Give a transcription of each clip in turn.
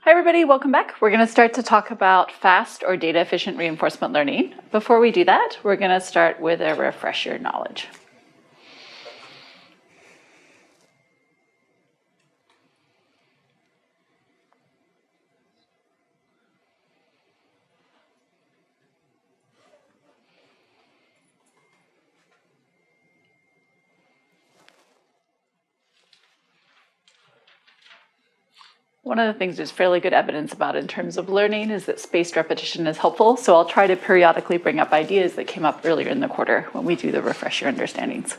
Hi everybody, welcome back. We're going to start to talk about fast or data efficient reinforcement learning. Before we do that, we're going to start with a refresher knowledge. One of the things there's fairly good evidence about in terms of learning is that spaced repetition is helpful. So I'll try to periodically bring up ideas that came up earlier in the quarter when we do the refresher understandings.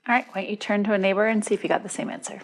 All right, why don't you turn to a neighbor and see if you got the same answer.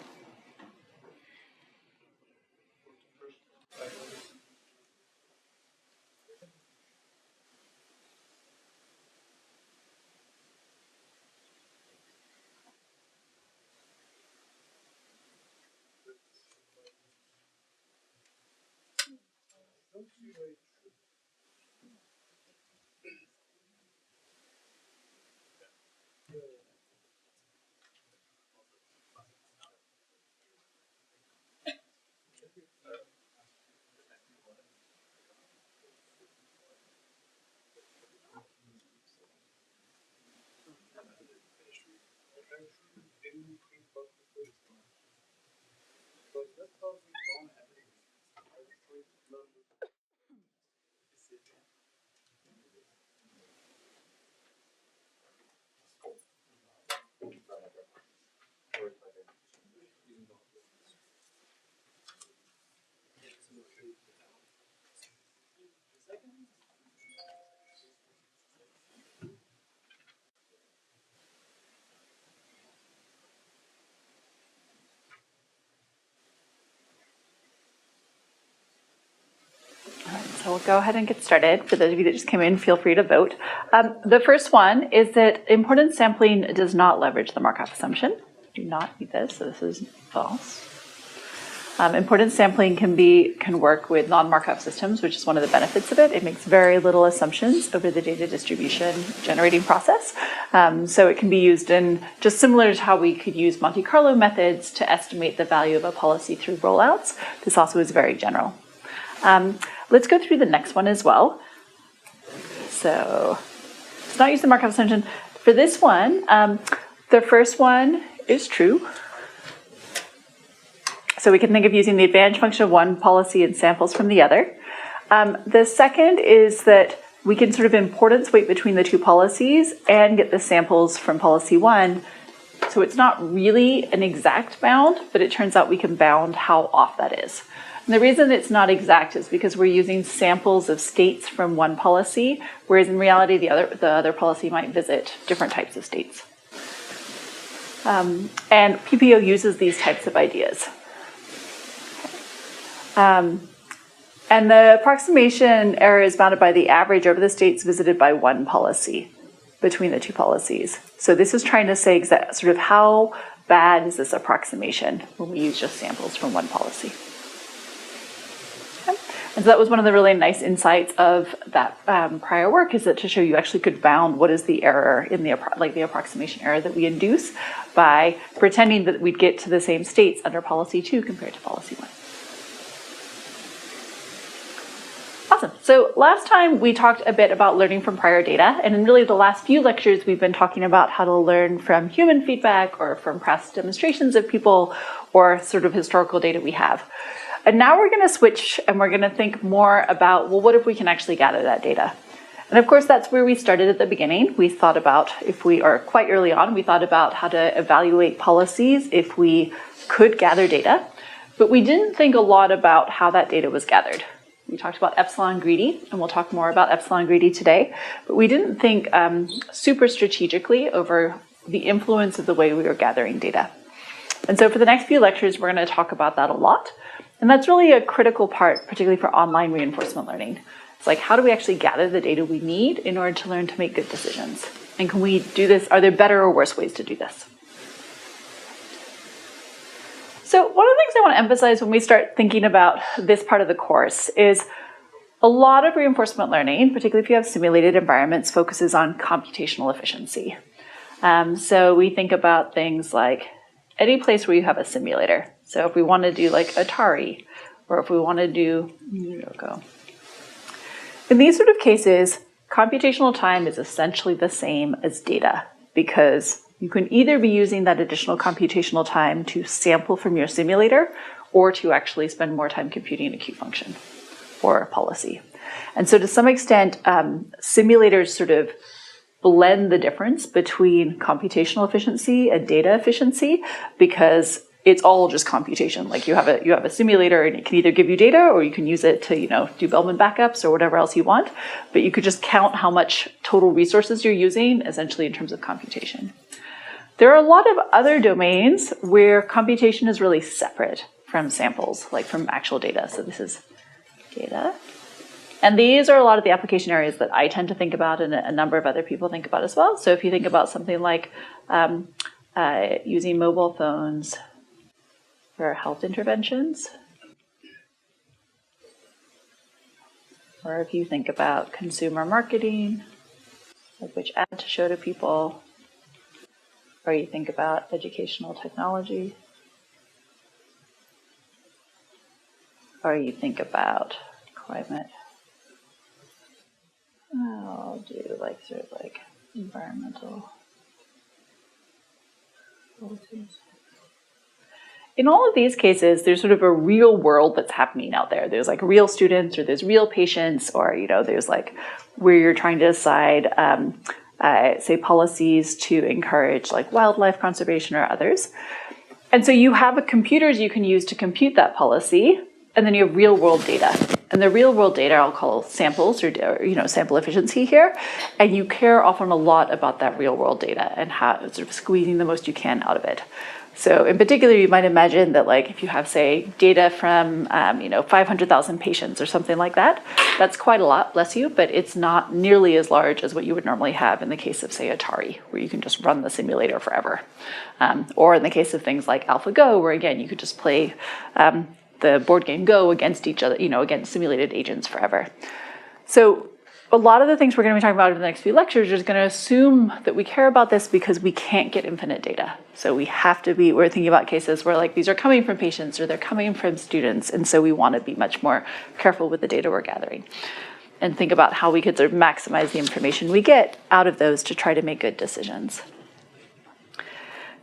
So we'll go ahead and get started. For those of you that just came in, feel free to vote. The first one is that importance sampling does not leverage the Markov assumption. Do not need this, so this is false. Importance sampling can work with non-Markov systems, which is one of the benefits of it. It makes very little assumptions over the data distribution generating process. So it can be used in just similar to how we could use Monte Carlo methods to estimate the value of a policy through rollouts. This also is very general. Let's go through the next one as well. So let's not use the Markov assumption. For this one, the first one is true. So we can think of using the advantage function of one policy and samples from the other. The second is that we can sort of importance weight between the two policies and get the samples from policy one. So it's not really an exact bound, but it turns out we can bound how off that is. And the reason it's not exact is because we're using samples of states from one policy, whereas in reality, the other policy might visit different types of states. And PPO uses these types of ideas. And the approximation error is bounded by the average over the states visited by one policy between the two policies. So this is trying to say sort of how bad is this approximation when we use just samples from one policy. And so that was one of the really nice insights of that prior work, is that to show you actually could bound what is the error in the approximation error that we induce by pretending that we'd get to the same states under policy 2 compared to policy 1. Awesome. So last time we talked a bit about learning from prior data, and in really the last few lectures we've been talking about how to learn from human feedback or from past demonstrations of people or sort of historical data we have. And now we're going to switch and we're going to think more about, well, what if we can actually gather that data? And of course, that's where we started at the beginning. We thought about, if we are quite early on, we thought about how to evaluate policies if we could gather data, but we didn't think a lot about how that data was gathered. We talked about epsilon-greedy, and we'll talk more about epsilon-greedy today, but we didn't think super strategically over the influence of the way we were gathering data. And so for the next few lectures, we're going to talk about that a lot. And that's really a critical part, particularly for online reinforcement learning. It's like, how do we actually gather the data we need in order to learn to make good decisions? And can we do this? Are there better or worse ways to do this? So one of the things I want to emphasize when we start thinking about this part of the course is a lot of reinforcement learning, particularly if you have simulated environments, focuses on computational efficiency. So we think about things like any place where you have a simulator. So if we want to do like Atari, or if we want to do in these sort of cases, computational time is essentially the same as data, because you can either be using that additional computational time to sample from your simulator or to actually spend more time computing a Q function or a policy. And so to some extent, simulators sort of blend the difference between computational efficiency and data efficiency, because it's all just computation. Like you have a simulator and it can either give you data or you can use it to, do Bellman backups or whatever else you want, but you could just count how much total resources you're using essentially in terms of computation. There are a lot of other domains where computation is really separate from samples, like from actual data. So this is data. And these are a lot of the application areas that I tend to think about and a number of other people think about as well. So if you think about something like using mobile phones for health interventions, or if you think about consumer marketing, like which ad to show to people, or you think about educational technology, or you think about climate. I'll do sort of environmental policies. In all of these cases, there's sort of a real world that's happening out there. There's real students, or there's real patients, or there's where you're trying to decide, say, policies to encourage wildlife conservation or others. And so you have computers you can use to compute that policy, and then you have real world data. And the real world data I'll call samples, or sample efficiency here. And you care often a lot about that real world data and how sort of squeezing the most you can out of it. So in particular, you might imagine that if you have, say, data from 500,000 patients or something like that, that's quite a lot, bless you, but it's not nearly as large as what you would normally have in the case of, say, Atari, where you can just run the simulator forever. Or in the case of things like AlphaGo, where again, you could just play the board game Go against each other, against simulated agents forever. So a lot of the things we're going to be talking about in the next few lectures is going to assume that we care about this because we can't get infinite data. So we're thinking about cases where these are coming from patients or they're coming from students. And so we want to be much more careful with the data we're gathering and think about how we could sort of maximize the information we get out of those to try to make good decisions.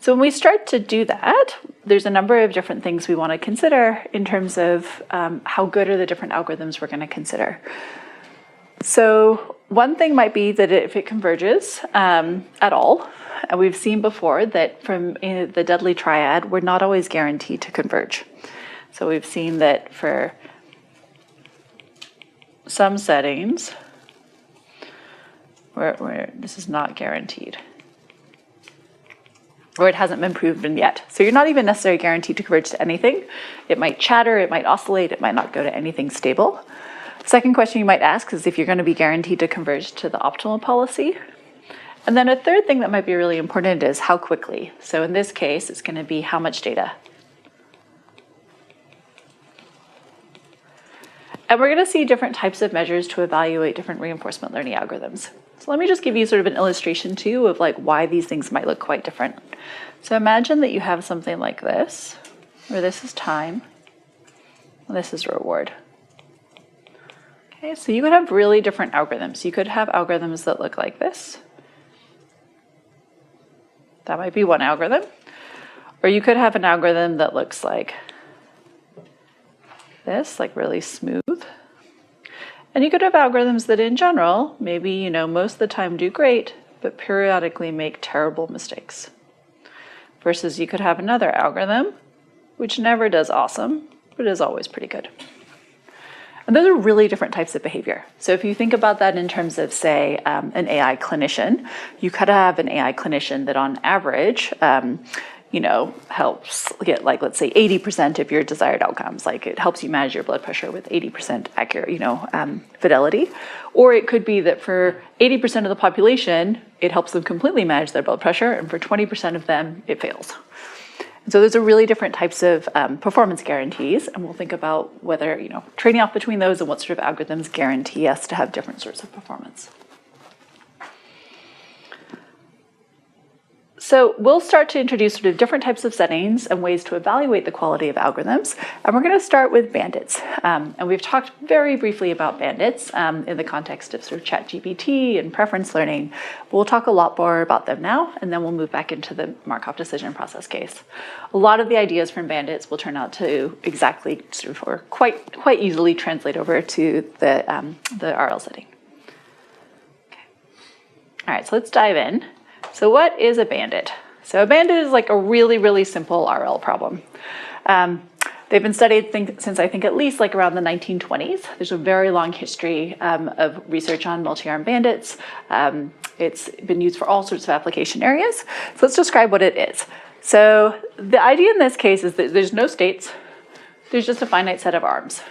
So when we start to do that, there's a number of different things we want to consider in terms of how good are the different algorithms we're going to consider. So one thing might be that if it converges at all, and we've seen before that from the deadly triad, we're not always guaranteed to converge. So we've seen that for some settings, where this is not guaranteed, or it hasn't been proven yet. So you're not even necessarily guaranteed to converge to anything. It might chatter, it might oscillate, it might not go to anything stable. Second question you might ask is if you're going to be guaranteed to converge to the optimal policy. And then a third thing that might be really important is how quickly. So in this case, it's going to be how much data. And we're going to see different types of measures to evaluate different reinforcement learning algorithms. So let me just give you sort of an illustration too of why these things might look quite different. So imagine that you have something like this, where this is time, and this is reward. Okay, so you could have really different algorithms. You could have algorithms that look like this. That might be one algorithm. Or you could have an algorithm that looks like this, like really smooth. And you could have algorithms that in general, maybe, you know, most of the time do great, but periodically make terrible mistakes. Versus you could have another algorithm which never does awesome, but is always pretty good. And those are really different types of behavior. So if you think about that in terms of, say, an AI clinician, you could have an AI clinician that on average, you know, helps get, like, let's say 80% of your desired outcomes. Like, it helps you manage your blood pressure with 80% accurate, you know, fidelity. Or it could be that for 80% of the population, it helps them completely manage their blood pressure, and for 20% of them, it fails. And so those are really different types of performance guarantees, and we'll think about whether, you know, trading off between those and what sort of algorithms guarantee us to have different sorts of performance. So we'll start to introduce sort of different types of settings and ways to evaluate the quality of algorithms. And we're going to start with bandits. And we've talked very briefly about bandits in the context of sort of ChatGPT and preference learning. We'll talk a lot more about them now, and then we'll move back into the Markov decision process case. A lot of the ideas from bandits will turn out to exactly sort of, or quite easily translate over to the RL setting. Okay. All right, so let's dive in. So what is a bandit? So a bandit is like a really, really simple RL problem. They've been studied since I think at least like around the 1920s. There's a very long history of research on multi-arm bandits. It's been used for all sorts of application areas. So let's describe what it is. So the idea in this case is that there's no states. There's just a finite set of arms.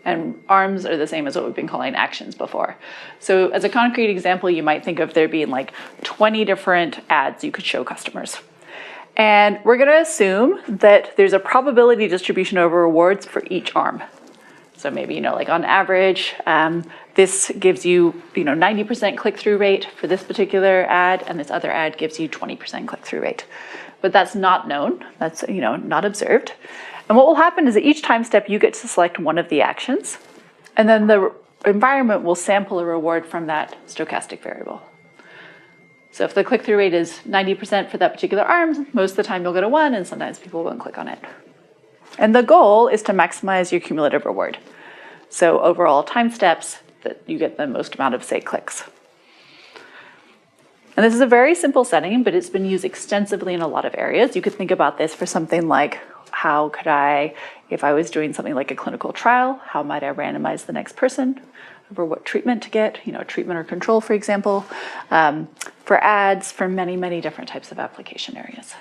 And arms are the same as what we've been calling actions before. So as a concrete example, you might think of there being like 20 different ads you could show customers. And we're going to assume that there's a probability distribution over rewards for each arm. So maybe, you know, like on average, this gives you, you know, 90% click-through rate for this particular ad, and this other ad gives you 20% click-through rate. But that's not known. That's, you know, not observed. And what will happen is at each time step, you get to select one of the actions, and then the environment will sample a reward from that stochastic variable. So if the click-through rate is 90% for that particular arm, most of the time you'll get a 1, and sometimes people won't click on it. And the goal is to maximize your cumulative reward. So overall time steps, that you get the most amount of, say, clicks. And this is a very simple setting, but it's been used extensively in a lot of areas. You could think about this for something like, how could I, if I was doing something like a clinical trial, how might I randomize the next person over what treatment to get, you know, treatment or control, for example, for ads, for many, many different types of application areas.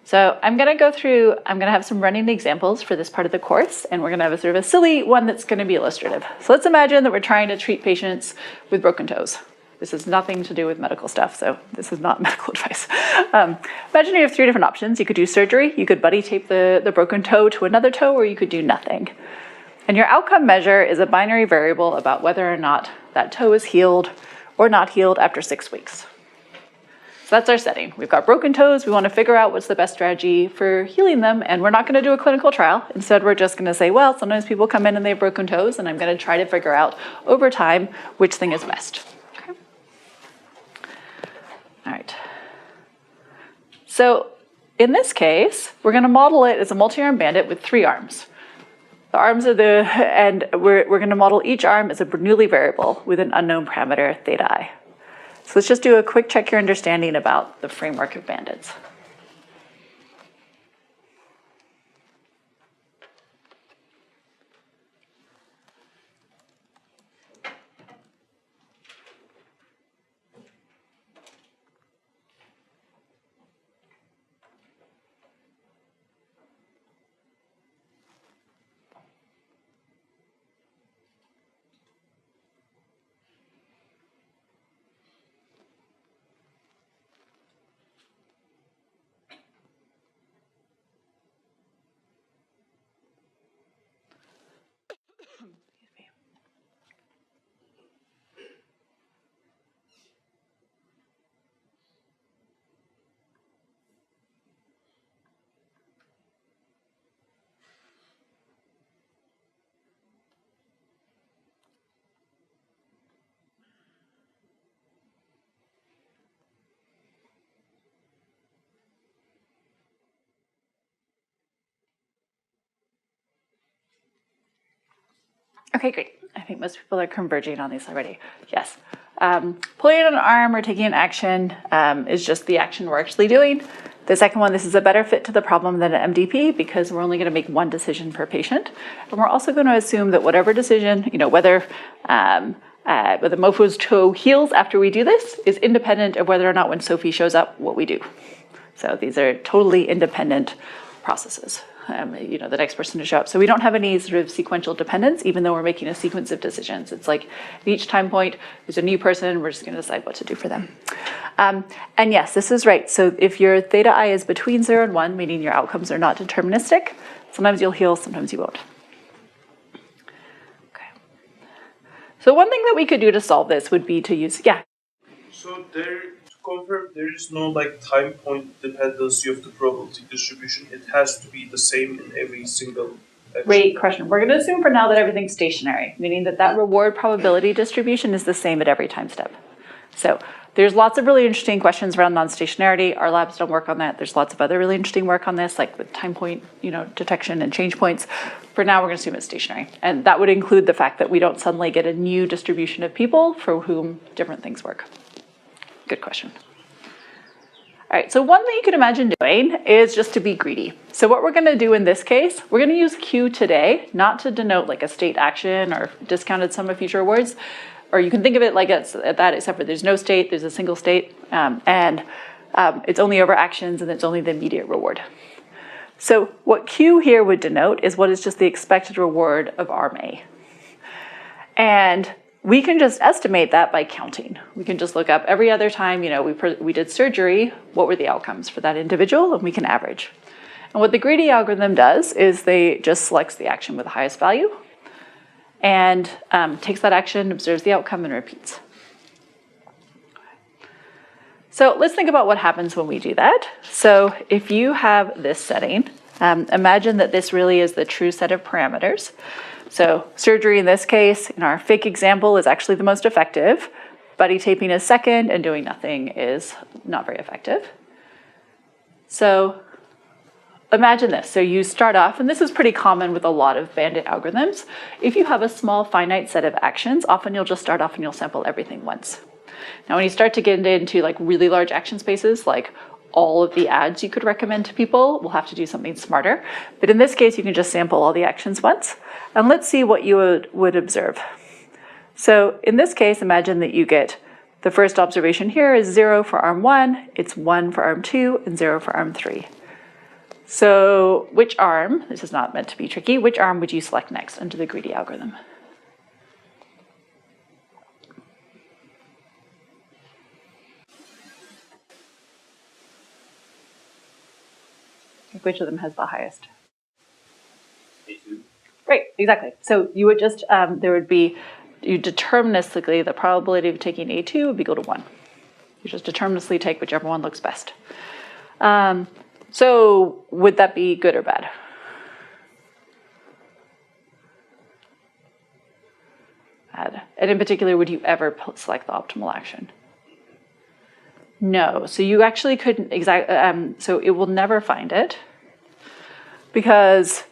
So I'm going to have some running examples for this part of the course, and we're going to have a sort of a silly one that's going to be illustrative. So let's imagine that we're trying to treat patients with broken toes. This has nothing to do with medical stuff, so this is not medical advice. Imagine you have 3 different options. You could do surgery, you could buddy tape the broken toe to another toe, or you could do nothing. And your outcome measure is a binary variable about whether or not that toe is healed or not healed after 6 weeks. So that's our setting. We've got broken toes. We want to figure out what's the best strategy for healing them, and we're not going to do a clinical trial. Instead, we're just going to say, well, sometimes people come in and they have broken toes, and I'm going to try to figure out over time which thing is best. All right. So in this case, we're going to model it as a multi-arm bandit with 3 arms. The arms are and we're going to model each arm as a Bernoulli variable with an unknown parameter, theta I. So let's just do a quick check your understanding about the framework of bandits. Okay, great. I think most people are converging on these already. Yes. Pulling an arm or taking an action is just the action we're actually doing. The second one, this is a better fit to the problem than an MDP because we're only going to make one decision per patient. And we're also going to assume that whatever decision, whether Mofo's toe heals after we do this is independent of whether or not when Sophie shows up, what we do. So these are totally independent processes. The next person to show up. So we don't have any sort of sequential dependence, even though we're making a sequence of decisions. It's like at each time point, there's a new person, we're just going to decide what to do for them. And yes, this is right. So if your theta I is between 0 and 1, meaning your outcomes are not deterministic, sometimes you'll heal, sometimes you won't. Okay. So one thing that we could do to solve this would be to use, So confirm there is no time point dependency of the probability distribution. It has to be the same in every single action. Great question. We're going to assume for now that everything's stationary, meaning that reward probability distribution is the same at every time step. So there's lots of really interesting questions around non-stationarity. Our labs don't work on that. There's lots of other really interesting work on this, like with time point, detection and change points. For now, we're going to assume it's stationary. And that would include the fact that we don't suddenly get a new distribution of people for whom different things work. Good question. All right, so one thing you can imagine doing is just to be greedy. So what we're going to do in this case, we're going to use Q today, not to denote like a state action or discounted sum of future rewards, or you can think of it like it's at that, except for there's no state, there's a single state, and it's only over actions and it's only the immediate reward. So what Q here would denote is what is just the expected reward of arm A. And we can just estimate that by counting. We can just look up every other time, we did surgery, what were the outcomes for that individual, and we can average. And what the greedy algorithm does is they just selects the action with the highest value and takes that action, observes the outcome, and repeats. So let's think about what happens when we do that. So if you have this setting, imagine that this really is the true set of parameters. So surgery in this case, in our fake example, is actually the most effective. Buddy taping is second, and doing nothing is not very effective. So imagine this. So you start off, and this is pretty common with a lot of bandit algorithms. If you have a small finite set of actions, often you'll just start off and you'll sample everything once. Now, when you start to get into like really large action spaces, like all of the ads you could recommend to people, we'll have to do something smarter. But in this case, you can just sample all the actions once. And let's see what you would observe. So in this case, imagine that you get the first observation here is 0 for arm 1, it's 1 for arm 2, and 0 for arm 3. So which arm, this is not meant to be tricky, which arm would you select next under the greedy algorithm? Which of them has the highest? A2. Right, exactly. So you would just, you deterministically, the probability of taking A2 would be equal to 1. You just deterministically take whichever one looks best. So would that be good or bad? Bad. And in particular, would you ever select the optimal action? No, so you actually couldn't so it will never find it because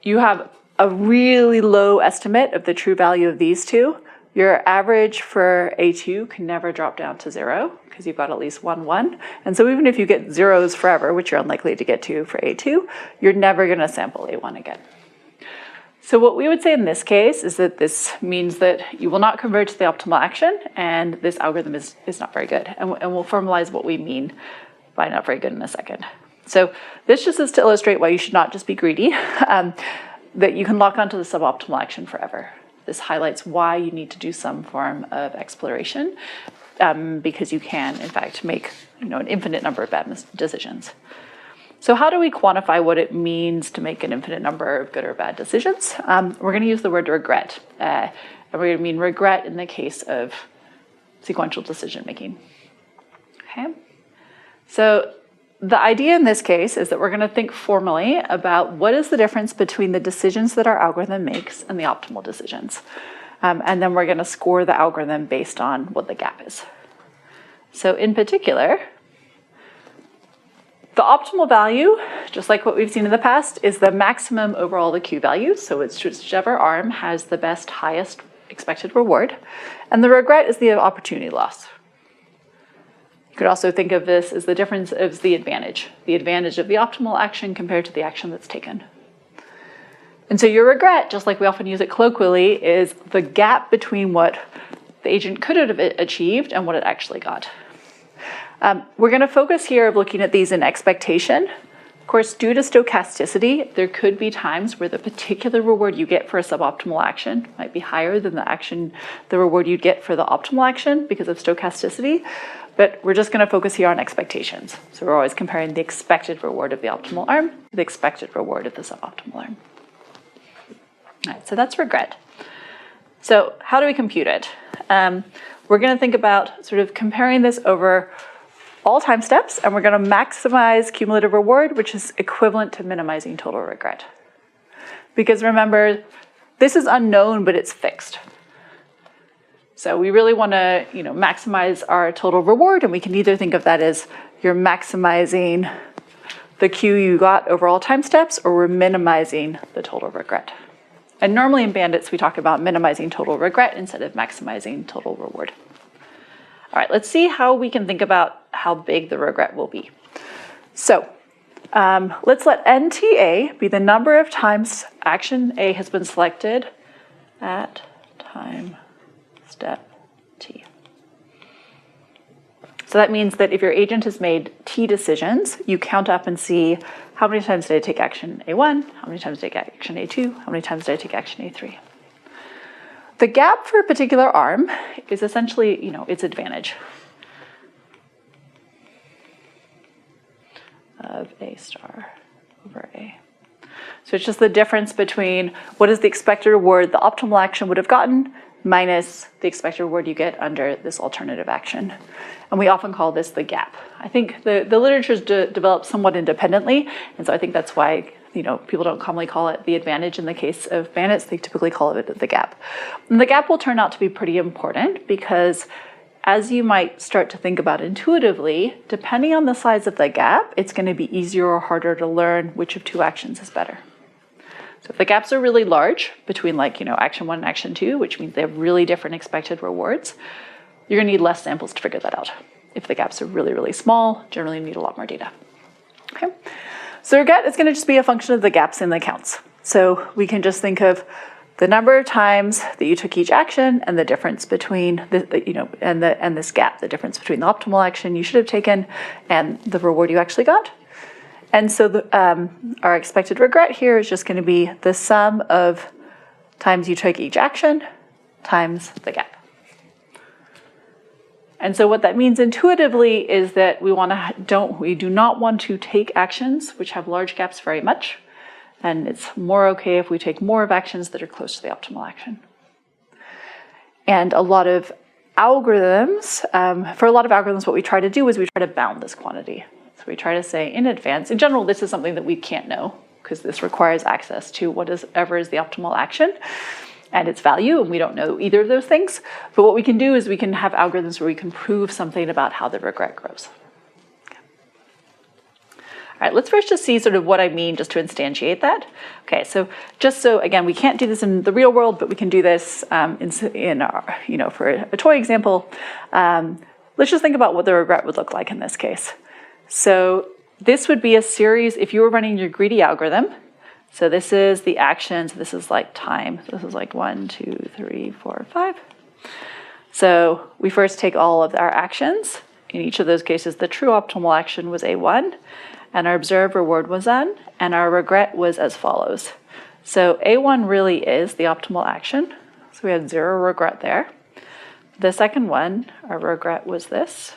you have a really low estimate of the true value of these two. Your average for A2 can never drop down to 0 because you've got at least 1, 1. And so even if you get zeros forever, which you're unlikely to get to for A2, you're never going to sample A1 again. So what we would say in this case is that this means that you will not converge to the optimal action, and this algorithm is not very good. And we'll formalize what we mean by not very good in a second. So this just is to illustrate why you should not just be greedy, that you can lock onto the suboptimal action forever. This highlights why you need to do some form of exploration, because you can, in fact, make an infinite number of bad decisions. So how do we quantify what it means to make an infinite number of good or bad decisions? We're going to use the word regret. And we're going to mean regret in the case of sequential decision making. Okay. So the idea in this case is that we're going to think formally about what is the difference between the decisions that our algorithm makes and the optimal decisions. And then we're going to score the algorithm based on what the gap is. So in particular, The optimal value, just like what we've seen in the past, is the maximum over all the Q values. So it's just whichever arm has the best, highest expected reward. And the regret is the opportunity loss. You could also think of this as the difference of the advantage of the optimal action compared to the action that's taken. And so your regret, just like we often use it colloquially, is the gap between what the agent could have achieved and what it actually got. We're going to focus here of looking at these in expectation. Of course, due to stochasticity, there could be times where the particular reward you get for a suboptimal action might be higher than the reward you'd get for the optimal action because of stochasticity. But we're just going to focus here on expectations. So we're always comparing the expected reward of the optimal arm to the expected reward of the suboptimal arm. All right, so that's regret. So how do we compute it? We're going to think about sort of comparing this over all time steps, and we're going to maximize cumulative reward, which is equivalent to minimizing total regret. Because remember, this is unknown, but it's fixed. So we really want to, maximize our total reward, and we can either think of that as you're maximizing the Q you got over all time steps, or we're minimizing the total regret. And normally in bandits, we talk about minimizing total regret instead of maximizing total reward. All right, let's see how we can think about how big the regret will be. So let's let NTA be the number of times action A has been selected at time step T. So that means that if your agent has made T decisions, you count up and see how many times did I take action A1, how many times did I take action A2, how many times did I take action A3. The gap for a particular arm is essentially, its advantage of A star over A. So it's just the difference between what is the expected reward the optimal action would have gotten minus the expected reward you get under this alternative action. And we often call this the gap. I think the literature's developed somewhat independently, and so I think that's why people don't commonly call it the advantage in the case of bandits. They typically call it the gap. And the gap will turn out to be pretty important because as you might start to think about intuitively, depending on the size of the gap, it's going to be easier or harder to learn which of two actions is better. So if the gaps are really large between action 1 and action 2, which means they have really different expected rewards, you're going to need less samples to figure that out. If the gaps are really, really small, generally you need a lot more data. Okay. So regret is going to just be a function of the gaps in the counts. So we can just think of the number of times that you took each action and the difference between and this gap, the difference between the optimal action you should have taken and the reward you actually got. And so our expected regret here is just going to be the sum of times you took each action times the gap. And so what that means intuitively is that we do not want to take actions which have large gaps very much, and it's more okay if we take more of actions that are close to the optimal action. And a lot of algorithms, what we try to do is we try to bound this quantity. So we try to say in advance, in general, this is something that we can't know because this requires access to whatever is the optimal action and its value, and we don't know either of those things. But what we can do is we can have algorithms where we can prove something about how the regret grows. Okay. All right, let's first just see sort of what I mean just to instantiate that. Okay, so again, we can't do this in the real world, but we can do this in our, for a toy example. Let's just think about what the regret would look like in this case. So this would be a series, if you were running your greedy algorithm, so this is the actions, this is like time. So this is like 1, 2, 3, 4, 5. So we first take all of our actions. In each of those cases, the true optimal action was A1, and our observed reward was N, and our regret was as follows. So A1 really is the optimal action. So we had 0 regret there. The second one, our regret was this.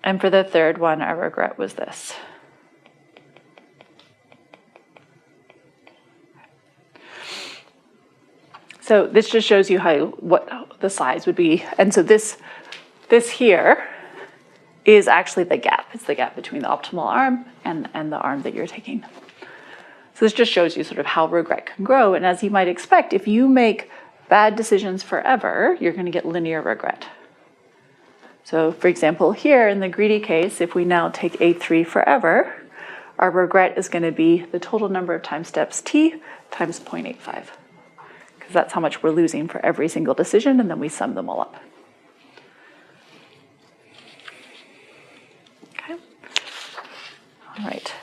And for the third one, our regret was this. So this just shows you what the size would be. And so this here is actually the gap. It's the gap between the optimal arm and the arm that you're taking. So this just shows you sort of how regret can grow. And as you might expect, if you make bad decisions forever, you're going to get linear regret. So for example, here in the greedy case, if we now take A3 forever, our regret is going to be the total number of time steps t times 0.85, because that's how much we're losing for every single decision, and then we sum them all up. Okay. All right.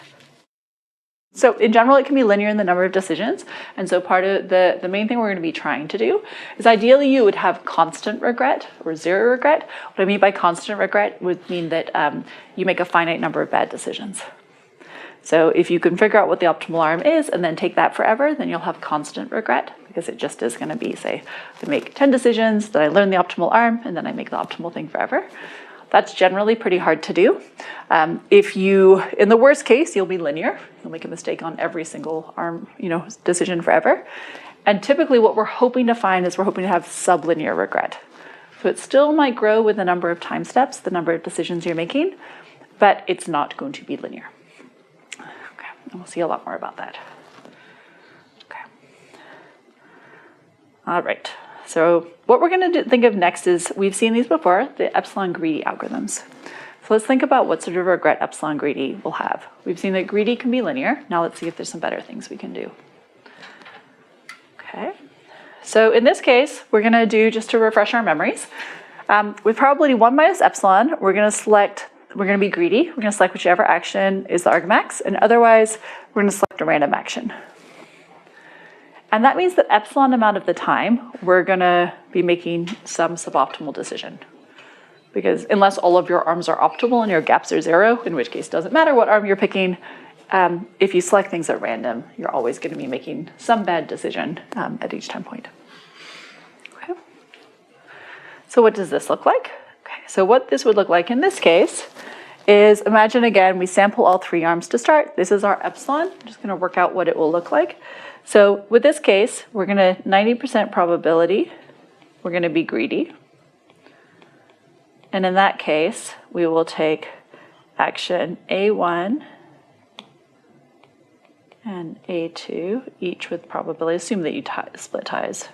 So in general, it can be linear in the number of decisions. And so part of the main thing we're going to be trying to do is ideally you would have constant regret or zero regret. What I mean by constant regret would mean that you make a finite number of bad decisions. So if you can figure out what the optimal arm is and then take that forever, then you'll have constant regret, because it just is going to be, say, I make 10 decisions, then I learn the optimal arm, and then I make the optimal thing forever. That's generally pretty hard to do. If you, in the worst case, you'll be linear. You'll make a mistake on every single arm, decision forever. And typically what we're hoping to find is we're hoping to have sublinear regret. So it still might grow with the number of time steps, the number of decisions you're making, but it's not going to be linear. Okay, and we'll see a lot more about that. Okay. All right. So what we're going to think of next is, we've seen these before, the epsilon-greedy algorithms. So let's think about what sort of regret epsilon-greedy will have. We've seen that greedy can be linear. Now let's see if there's some better things we can do. Okay. So in this case, we're going to do, just to refresh our memories, with probability 1 minus epsilon, we're going to be greedy. We're going to select whichever action is the argmax, and otherwise we're going to select a random action. And that means that epsilon amount of the time, we're going to be making some suboptimal decision. Because unless all of your arms are optimal and your gaps are 0, in which case it doesn't matter what arm you're picking, if you select things at random, you're always going to be making some bad decision at each time point. Okay. So what does this look like? Okay. So what this would look like in this case is, imagine again, we sample all 3 arms to start. This is our epsilon. I'm just going to work out what it will look like. So with this case, we're going to 90% probability, we're going to be greedy. And in that case, we will take action A1 and A2, each with probability. Assume that you split ties,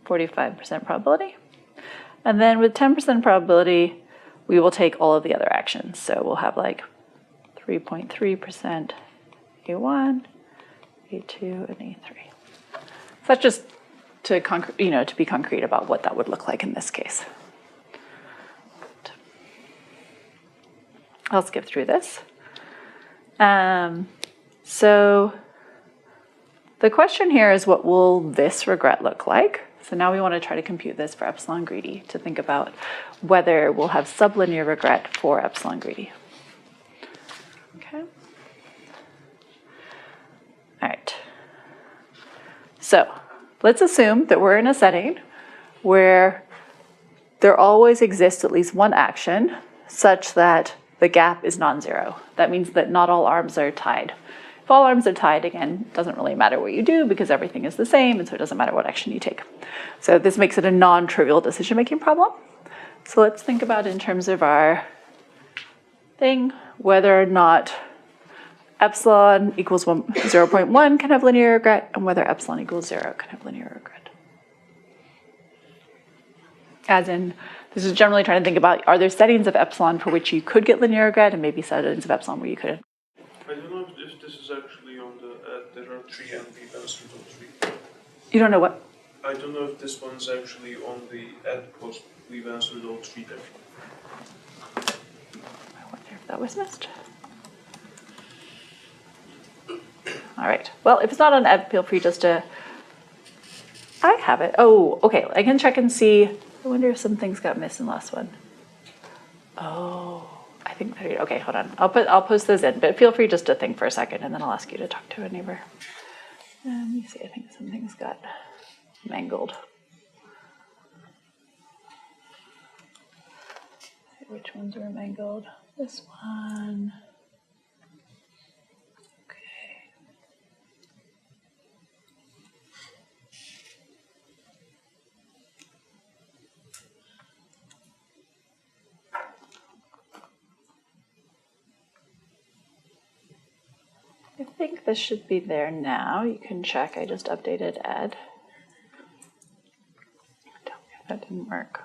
45% probability. And then with 10% probability, we will take all of the other actions. So we'll have like 3.3% A1, A2, and A3. So that's just to be concrete about what that would look like in this case. I'll skip through this. So the question here is, what will this regret look like? So now we want to try to compute this for epsilon greedy to think about whether we'll have sublinear regret for epsilon greedy. Okay. All right. So let's assume that we're in a setting where there always exists at least one action such that the gap is non-zero. That means that not all arms are tied. If all arms are tied, again, it doesn't really matter what you do because everything is the same, and so it doesn't matter what action you take. So this makes it a non-trivial decision-making problem. So let's think about, in terms of our thing, whether or not epsilon equals 0.1 can have linear regret, and whether epsilon equals 0 can have linear regret. As in, this is generally trying to think about, are there settings of epsilon for which you could get linear regret, and maybe settings of epsilon where you couldn't? I don't know if this is actually on the there are 3 and we've answered all 3. You don't know what? I don't know if this one's actually on the add post. We've answered all 3 there. I wonder if that was missed. All right. Well, if it's not on ed, feel free just to. I have it. Oh, okay. I can check and see. I wonder if some things got missed in the last one. Oh, I think that. Okay, hold on. I'll post those in, but feel free just to think for a second, and then I'll ask you to talk to a neighbor. Let me see. I think some things got mangled. Which ones were mangled? This one. I think this should be there now. You can check. I just updated ed. Tell me if that didn't work.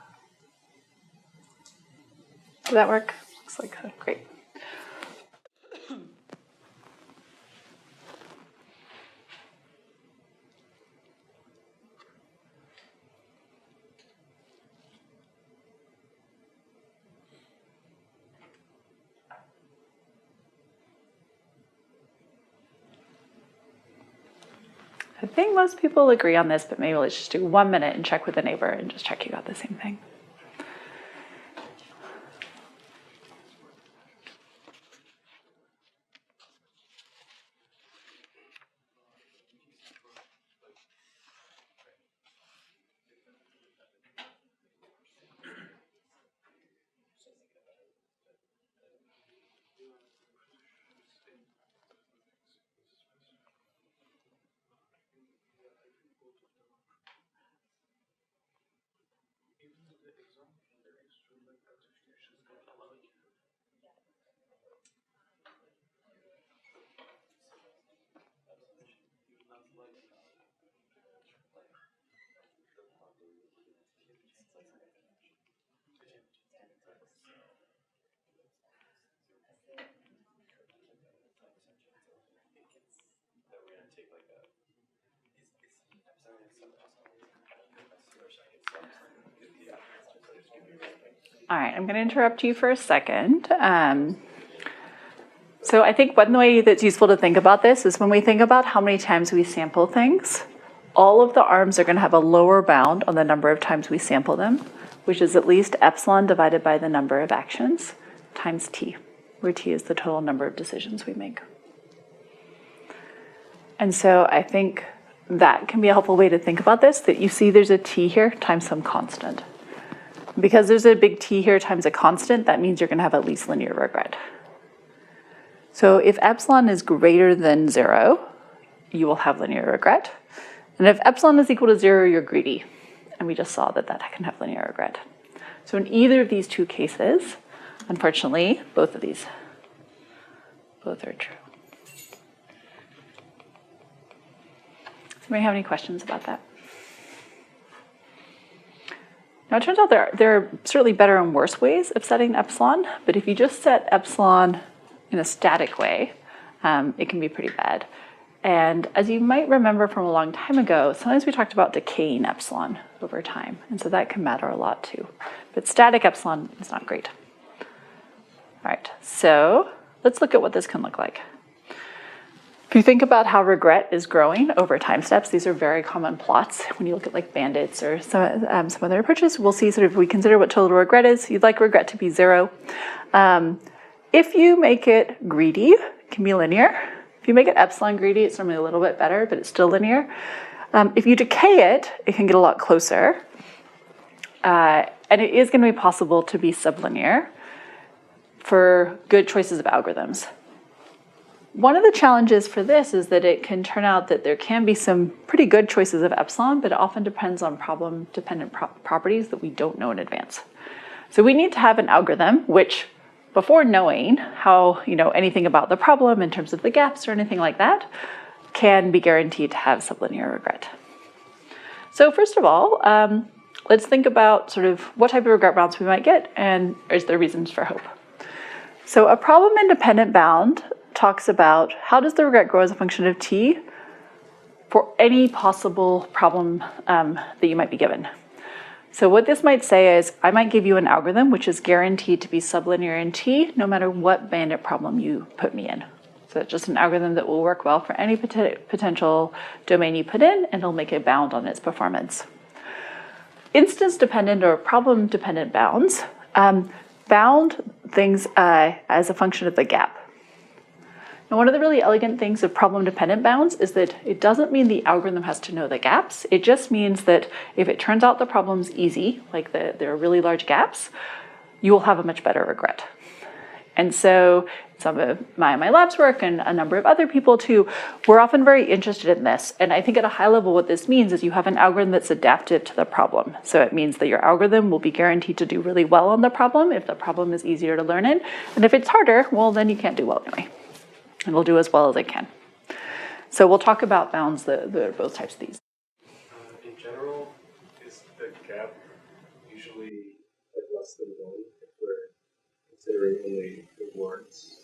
Does that work? Looks like great. I think most people agree on this, but maybe let's just do 1 minute and check with a neighbor and just check you got the same thing. All right, I'm going to interrupt you for a second. So I think one way that's useful to think about this is when we think about how many times we sample things, all of the arms are going to have a lower bound on the number of times we sample them, which is at least epsilon divided by the number of actions times t, where t is the total number of decisions we make. And so I think that can be a helpful way to think about this, that you see there's a t here times some constant. Because there's a big T here times a constant, that means you're going to have at least linear regret. So if epsilon is greater than 0, you will have linear regret. And if epsilon is equal to 0, you're greedy. And we just saw that that can have linear regret. So in either of these two cases, unfortunately, both are true. Somebody have any questions about that? Now, it turns out there are certainly better and worse ways of setting epsilon, but if you just set epsilon in a static way, it can be pretty bad. And as you might remember from a long time ago, sometimes we talked about decaying epsilon over time, and so that can matter a lot too. But static epsilon is not great. All right, so let's look at what this can look like. If you think about how regret is growing over time steps, these are very common plots. When you look at like bandits or some other approaches, we'll see sort of, we consider what total regret is. You'd like regret to be 0. If you make it greedy, it can be linear. If you make it epsilon greedy, it's normally a little bit better, but it's still linear. If you decay it, it can get a lot closer. And it is going to be possible to be sublinear for good choices of algorithms. One of the challenges for this is that it can turn out that there can be some pretty good choices of epsilon, but it often depends on problem-dependent properties that we don't know in advance. So we need to have an algorithm which, before knowing how, anything about the problem in terms of the gaps or anything like that, can be guaranteed to have sublinear regret. So first of all, let's think about sort of what type of regret bounds we might get, and is there reasons for hope. So a problem-independent bound talks about how does the regret grow as a function of t for any possible problem that you might be given. So what this might say is, I might give you an algorithm which is guaranteed to be sublinear in t no matter what bandit problem you put me in. So it's just an algorithm that will work well for any potential domain you put in, and it'll make a bound on its performance. Instance-dependent or problem-dependent bounds bound things as a function of the gap. Now, one of the really elegant things of problem-dependent bounds is that it doesn't mean the algorithm has to know the gaps. It just means that if it turns out the problem's easy, like there are really large gaps, you will have a much better regret. And so some of my lab's work and a number of other people too, we're often very interested in this. And I think at a high level what this means is you have an algorithm that's adaptive to the problem. So it means that your algorithm will be guaranteed to do really well on the problem if the problem is easier to learn in. And if it's harder, well, then you can't do well anyway. And we'll do as well as it can. So we'll talk about bounds that are both types of these. In general, is the gap usually like less than 1 if we're considering only rewards?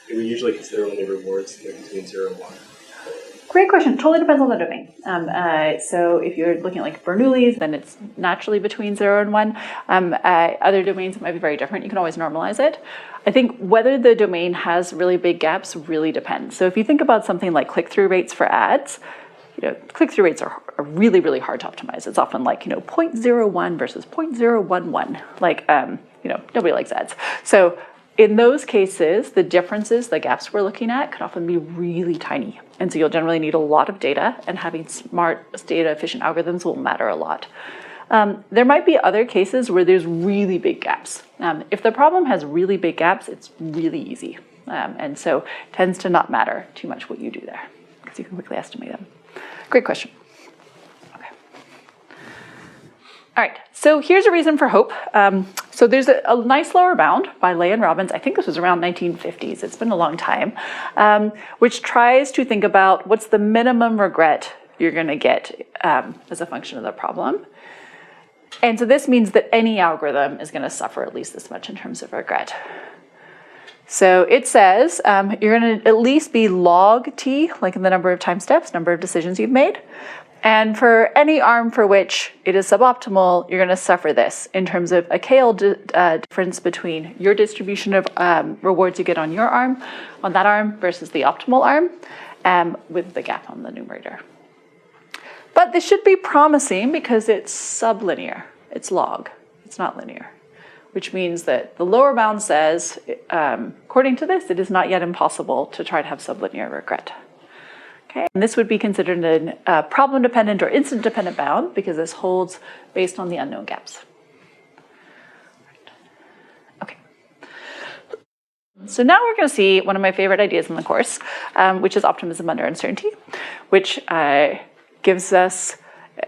Do we usually consider only rewards between 0 and 1? Great question. Totally depends on the domain. So if you're looking at like Bernoulli's, then it's naturally between 0 and 1. Other domains might be very different. You can always normalize it. I think whether the domain has really big gaps really depends. So if you think about something like click-through rates for ads, click-through rates are really, really hard to optimize. It's often like, 0.01 versus 0.011. Like, nobody likes ads. So in those cases, the differences, the gaps we're looking at could often be really tiny. And so you'll generally need a lot of data, and having smart, data-efficient algorithms will matter a lot. There might be other cases where there's really big gaps. If the problem has really big gaps, it's really easy. And so it tends to not matter too much what you do there, because you can quickly estimate them. Great question. Okay. All right, so here's a reason for hope. So there's a nice lower bound by Lay and Robbins. I think this was around 1950s. It's been a long time, which tries to think about what's the minimum regret you're going to get as a function of the problem. And so this means that any algorithm is going to suffer at least this much in terms of regret. So it says you're going to at least be log t, like in the number of time steps, number of decisions you've made. And for any arm for which it is suboptimal, you're going to suffer this in terms of a KL difference between your distribution of rewards you get on your arm, on that arm, versus the optimal arm, with the gap on the numerator. But this should be promising because it's sublinear. It's log. It's not linear, which means that the lower bound says, according to this, it is not yet impossible to try to have sublinear regret. Okay, and this would be considered a problem-dependent or instant-dependent bound because this holds based on the unknown gaps. Okay. So now we're going to see one of my favorite ideas in the course, which is optimism under uncertainty, which gives us,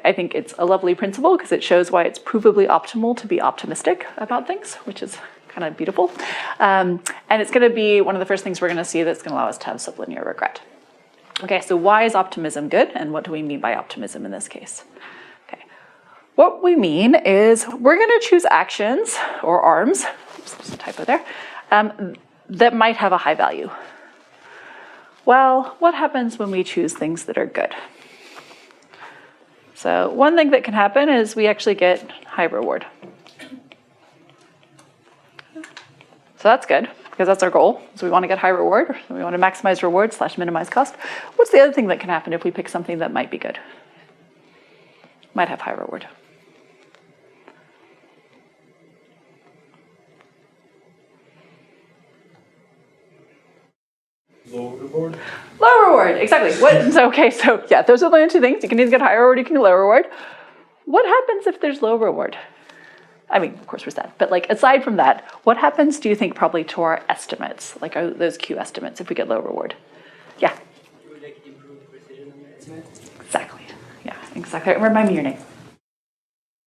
I think it's a lovely principle because it shows why it's provably optimal to be optimistic about things, which is kind of beautiful. And it's going to be one of the first things we're going to see that's going to allow us to have sublinear regret. Okay, so why is optimism good, and what do we mean by optimism in this case? Okay, what we mean is we're going to choose actions or arms, oops, there's a typo there, that might have a high value. Well, what happens when we choose things that are good? So one thing that can happen is we actually get high reward. So that's good, because that's our goal. So we want to get high reward. So we want to maximize reward / minimize cost. What's the other thing that can happen if we pick something that might be good? Might have high reward. Low reward? Low reward, exactly. So yeah, those are the only two things. You can either get high reward, you can get low reward. What happens if there's low reward? I mean, of course we're sad, but like aside from that, what happens, do you think, probably to our estimates, like those Q estimates, if we get low reward? Yeah. Would like improve precision on the estimate? Exactly. Yeah, exactly. Remind me your name.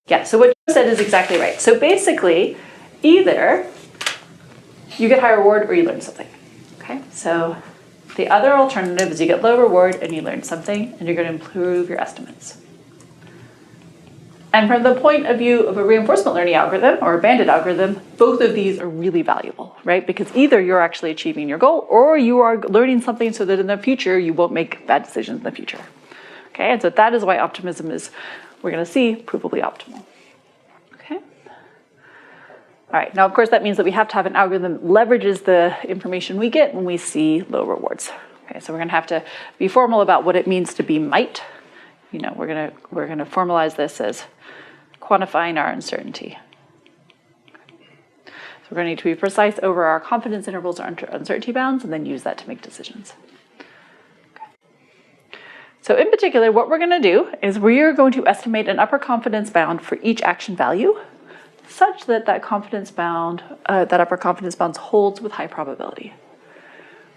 Yeah, so what you said is exactly right. So basically, either you get high reward or you learn something. Okay, so the other alternative is you get low reward and you learn something, and you're going to improve your estimates. And from the point of view of a reinforcement learning algorithm or a bandit algorithm, both of these are really valuable, right? Because either you're actually achieving your goal or you are learning something so that in the future you won't make bad decisions in the future. Okay, and so that is why optimism is, we're going to see, provably optimal. Okay. All right, now of course that means that we have to have an algorithm that leverages the information we get when we see low rewards. Okay, so we're going to have to be formal about what it means to be might. We're going to formalize this as quantifying our uncertainty. So we're going to need to be precise over our confidence intervals or uncertainty bounds, and then use that to make decisions. Okay. So in particular, what we're going to do is we are going to estimate an upper confidence bound for each action value, such that that confidence bound, that upper confidence bound holds with high probability.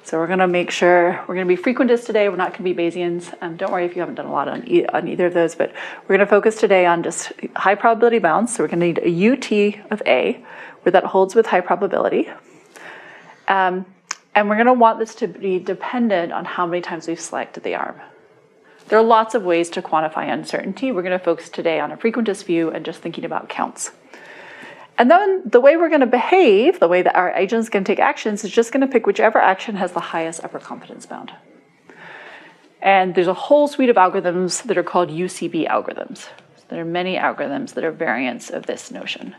So we're going to make sure, we're going to be frequentists today, we're not going to be Bayesians. Don't worry if you haven't done a lot on either of those, but we're going to focus today on just high probability bounds. So we're going to need a UT of A, where that holds with high probability. And we're going to want this to be dependent on how many times we've selected the arm. There are lots of ways to quantify uncertainty. We're going to focus today on a frequentist view and just thinking about counts. And then the way we're going to behave, the way that our agent is going to take actions, is just going to pick whichever action has the highest upper confidence bound. And there's a whole suite of algorithms that are called UCB algorithms. So there are many algorithms that are variants of this notion.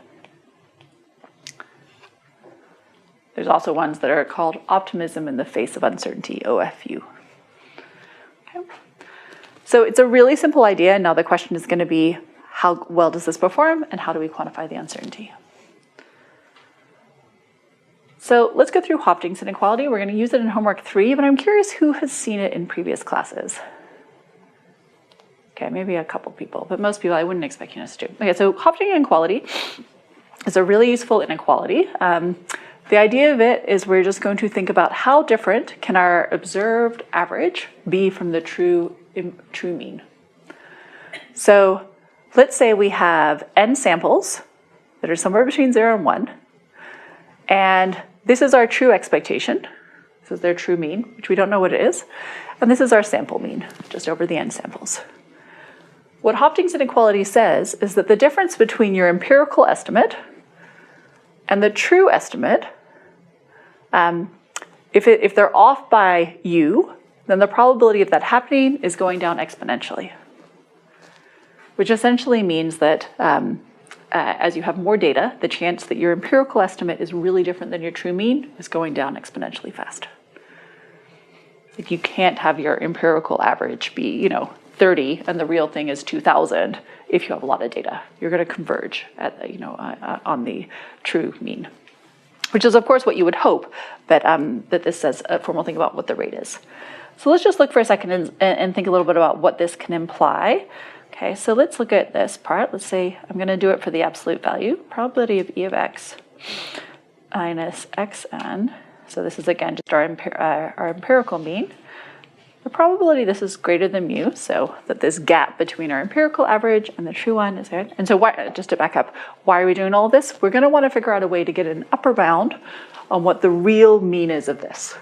There's also ones that are called optimism in the face of uncertainty, OFU. Okay. So it's a really simple idea. Now the question is going to be, how well does this perform, and how do we quantify the uncertainty? So let's go through Hoeffding's inequality. We're going to use it in homework 3, but I'm curious who has seen it in previous classes. Okay, maybe a couple people, but most people I wouldn't expect you to do. Okay, so Hoeffding inequality is a really useful inequality. The idea of it is we're just going to think about how different can our observed average be from the true mean. So let's say we have n samples that are somewhere between 0 and 1, and this is our true expectation. This is their true mean, which we don't know what it is, and this is our sample mean, just over the n samples. What Hoeffding's inequality says is that the difference between your empirical estimate and the true estimate, if they're off by u, then the probability of that happening is going down exponentially, which essentially means that as you have more data, the chance that your empirical estimate is really different than your true mean is going down exponentially fast. Like you can't have your empirical average be, 30 and the real thing is 2,000 if you have a lot of data. You're going to converge at, on the true mean, which is of course what you would hope, but that this says a formal thing about what the rate is. So let's just look for a second and think a little bit about what this can imply. Okay, so let's look at this part. Let's say I'm going to do it for the absolute value, probability of E of x minus xn. So this is again just our empirical mean. The probability this is greater than mu, so that this gap between our empirical average and the true one is there. And so why, just to back up, why are we doing all of this? We're going to want to figure out a way to get an upper bound on what the real mean is of this.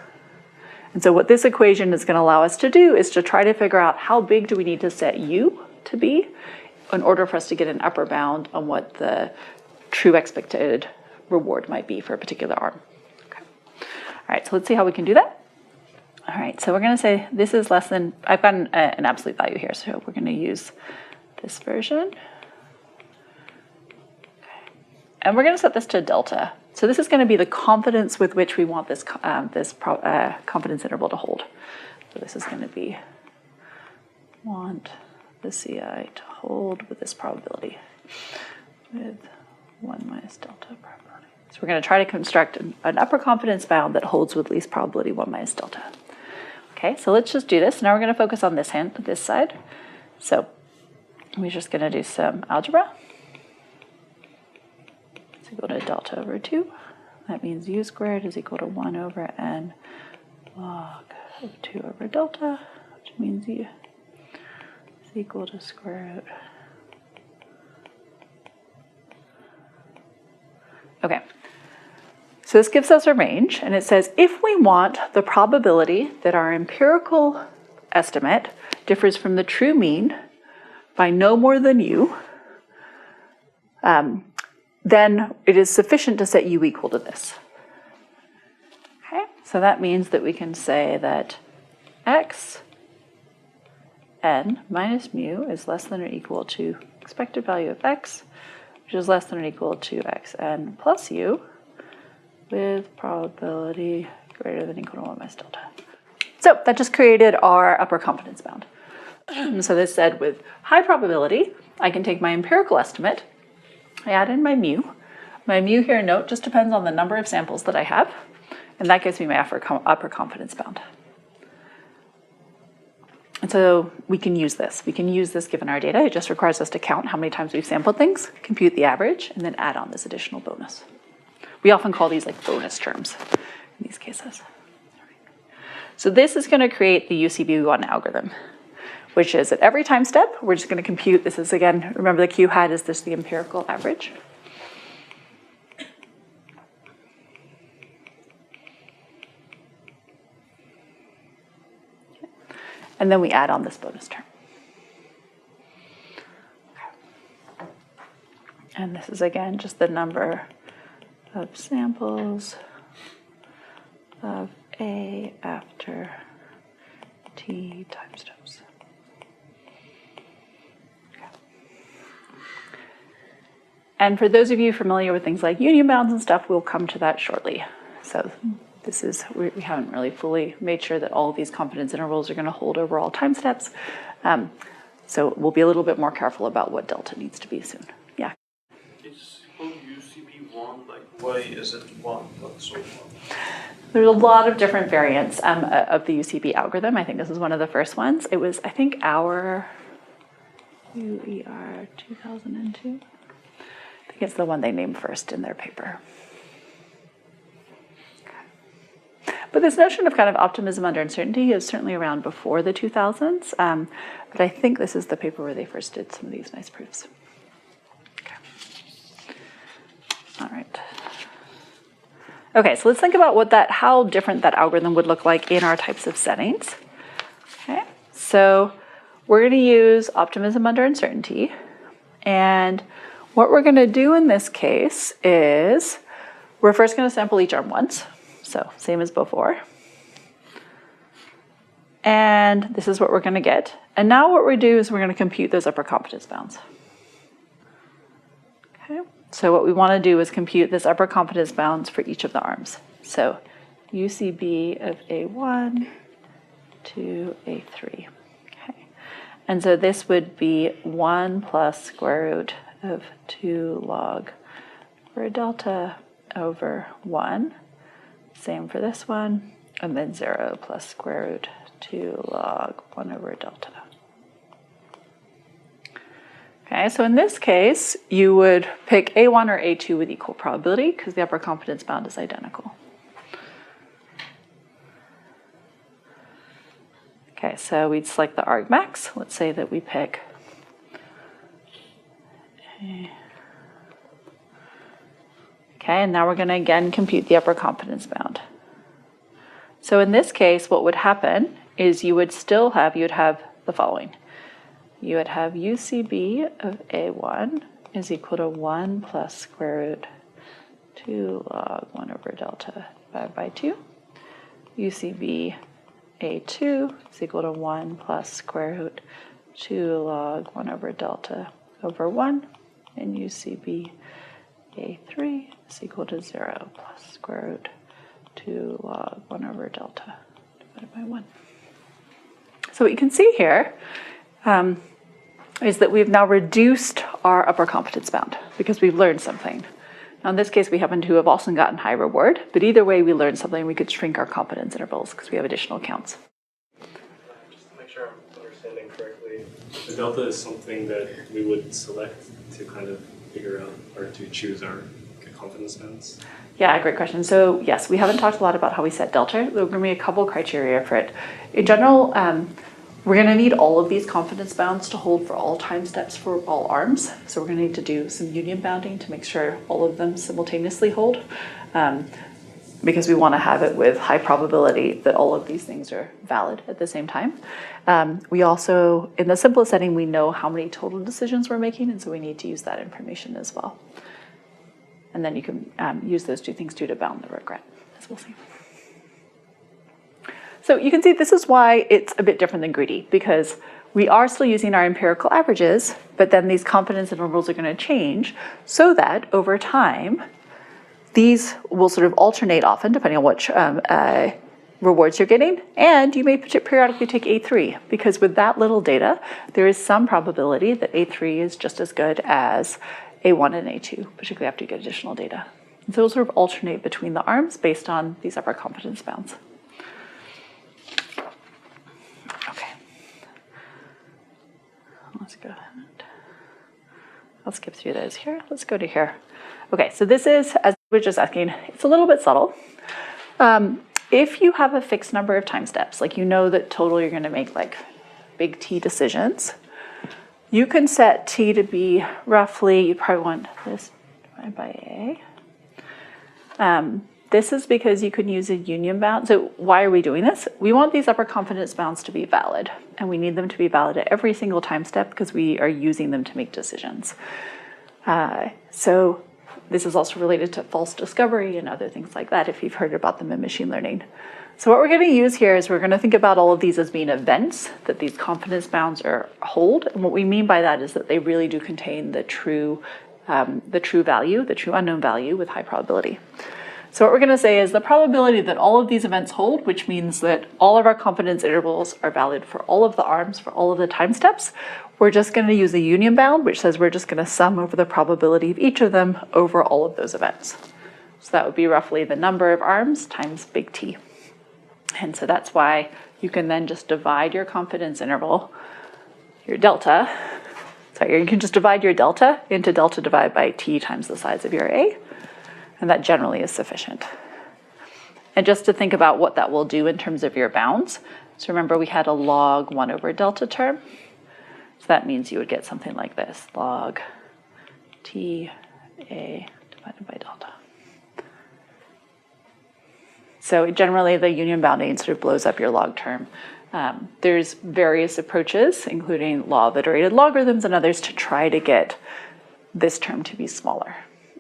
And so what this equation is going to allow us to do is to try to figure out how big do we need to set u to be in order for us to get an upper bound on what the true expected reward might be for a particular arm. Okay. All right, so let's see how we can do that. All right, so we're going to say this is less than, I've got an absolute value here, so we're going to use this version. Okay. And we're going to set this to delta. So this is going to be the confidence with which we want this confidence interval to hold. So this is going to be want the CI to hold with this probability with 1 minus delta probability. So we're going to try to construct an upper confidence bound that holds with least probability 1 minus delta. Okay, so let's just do this. Now we're going to focus on this side. So we're just going to do some algebra. It's equal to delta over 2. That means u squared is equal to 1 over n log of 2 over delta, which means u is equal to square root. Okay, so this gives us a range, and it says if we want the probability that our empirical estimate differs from the true mean by no more than u, then it is sufficient to set u equal to this. Okay, so that means that we can say that x n minus mu is less than or equal to expected value of x, which is less than or equal to xn plus u, with probability greater than or equal to 1 minus delta. So that just created our upper confidence bound. So this said with high probability, I can take my empirical estimate, I add in my mu. My mu here, note, just depends on the number of samples that I have, and that gives me my upper confidence bound. And so we can use this. We can use this given our data. It just requires us to count how many times we've sampled things, compute the average, and then add on this additional bonus. We often call these like bonus terms in these cases. So this is going to create the UCB1 algorithm, which is at every time step, we're just going to compute. This is, again, remember the Q hat is this the empirical average. And then we add on this bonus term. And this is again just the number of samples of A after T time steps. Okay. And for those of you familiar with things like union bounds and stuff, we'll come to that shortly. So this is, we haven't really fully made sure that all of these confidence intervals are going to hold over all time steps. So we'll be a little bit more careful about what delta needs to be soon. Yeah. It's called UCB 1, like why is it 1, not so 1? There's a lot of different variants of the UCB algorithm. I think this is one of the first ones. It was, I think, our UER 2002. I think it's the one they named first in their paper. But this notion of kind of optimism under uncertainty is certainly around before the 2000s. But I think this is the paper where they first did some of these nice proofs. Okay. All right. Okay, so let's think about how different that algorithm would look like in our types of settings. Okay, so we're going to use optimism under uncertainty. And what we're going to do in this case is we're first going to sample each arm once. So same as before. And this is what we're going to get. And now what we do is we're going to compute those upper confidence bounds. Okay. So what we want to do is compute this upper confidence bounds for each of the arms. So UCB of A1 to A3. Okay. And so this would be 1 plus square root of 2 log over delta over 1. Same for this one. And then 0 plus square root 2 log 1 over delta. Okay, so in this case, you would pick A1 or A2 with equal probability because the upper confidence bound is identical. Okay, so we'd select the argmax. Let's say that we pick A. Okay, and now we're going to again compute the upper confidence bound. So in this case, what would happen is you would have the following. You would have UCB of A1 is equal to 1 plus square root 2 log 1 over delta divided by 2. UCB A2 is equal to 1 plus square root 2 log 1 over delta over 1. And UCB A3 is equal to 0 plus square root 2 log 1 over delta divided by 1. So what you can see here is that we've now reduced our upper confidence bound because we've learned something. Now in this case, we happen to have also gotten high reward, but either way we learned something. We could shrink our confidence intervals because we have additional counts. Just to make sure I'm understanding correctly, the delta is something that we would select to kind of figure out or to choose our confidence bounds? Yeah, great question. So yes, we haven't talked a lot about how we set delta. There are going to be a couple criteria for it. In general, we're going to need all of these confidence bounds to hold for all time steps for all arms. So we're going to need to do some union bounding to make sure all of them simultaneously hold, because we want to have it with high probability that all of these things are valid at the same time. We also, in the simplest setting, we know how many total decisions we're making, and so we need to use that information as well. And then you can use those two things too to bound the regret, as we'll see. So you can see this is why it's a bit different than greedy, because we are still using our empirical averages, but then these confidence intervals are going to change so that over time, these will sort of alternate often depending on which rewards you're getting, and you may periodically take A3, because with that little data, there is some probability that A3 is just as good as A1 and A2, particularly after you get additional data. And so it'll sort of alternate between the arms based on these upper confidence bounds. Okay. Let's go ahead. I'll skip through those here. Let's go to here. Okay, so this is, as we were just asking, it's a little bit subtle. If you have a fixed number of time steps, like you know that total you're going to make like big T decisions, you can set T to be roughly, you probably want this divided by A. This is because you can use a union bound. So why are we doing this? We want these upper confidence bounds to be valid, and we need them to be valid at every single time step because we are using them to make decisions. So this is also related to false discovery and other things like that, if you've heard about them in machine learning. So what we're going to use here is we're going to think about all of these as being events that these confidence bounds hold. And what we mean by that is that they really do contain the true value, the true unknown value with high probability. So what we're going to say is the probability that all of these events hold, which means that all of our confidence intervals are valid for all of the arms, for all of the time steps, we're just going to use a union bound, which says we're just going to sum over the probability of each of them over all of those events. So that would be roughly the number of arms times big T. And so that's why you can then just divide your confidence interval, your delta, you can just divide your delta into delta divided by T times the size of your A, and that generally is sufficient. And just to think about what that will do in terms of your bounds, so remember we had a log 1 over delta term, so that means you would get something like this, log T A divided by delta. So generally the union bounding sort of blows up your log term. There's various approaches, including law of iterated logarithms and others, to try to get this term to be smaller.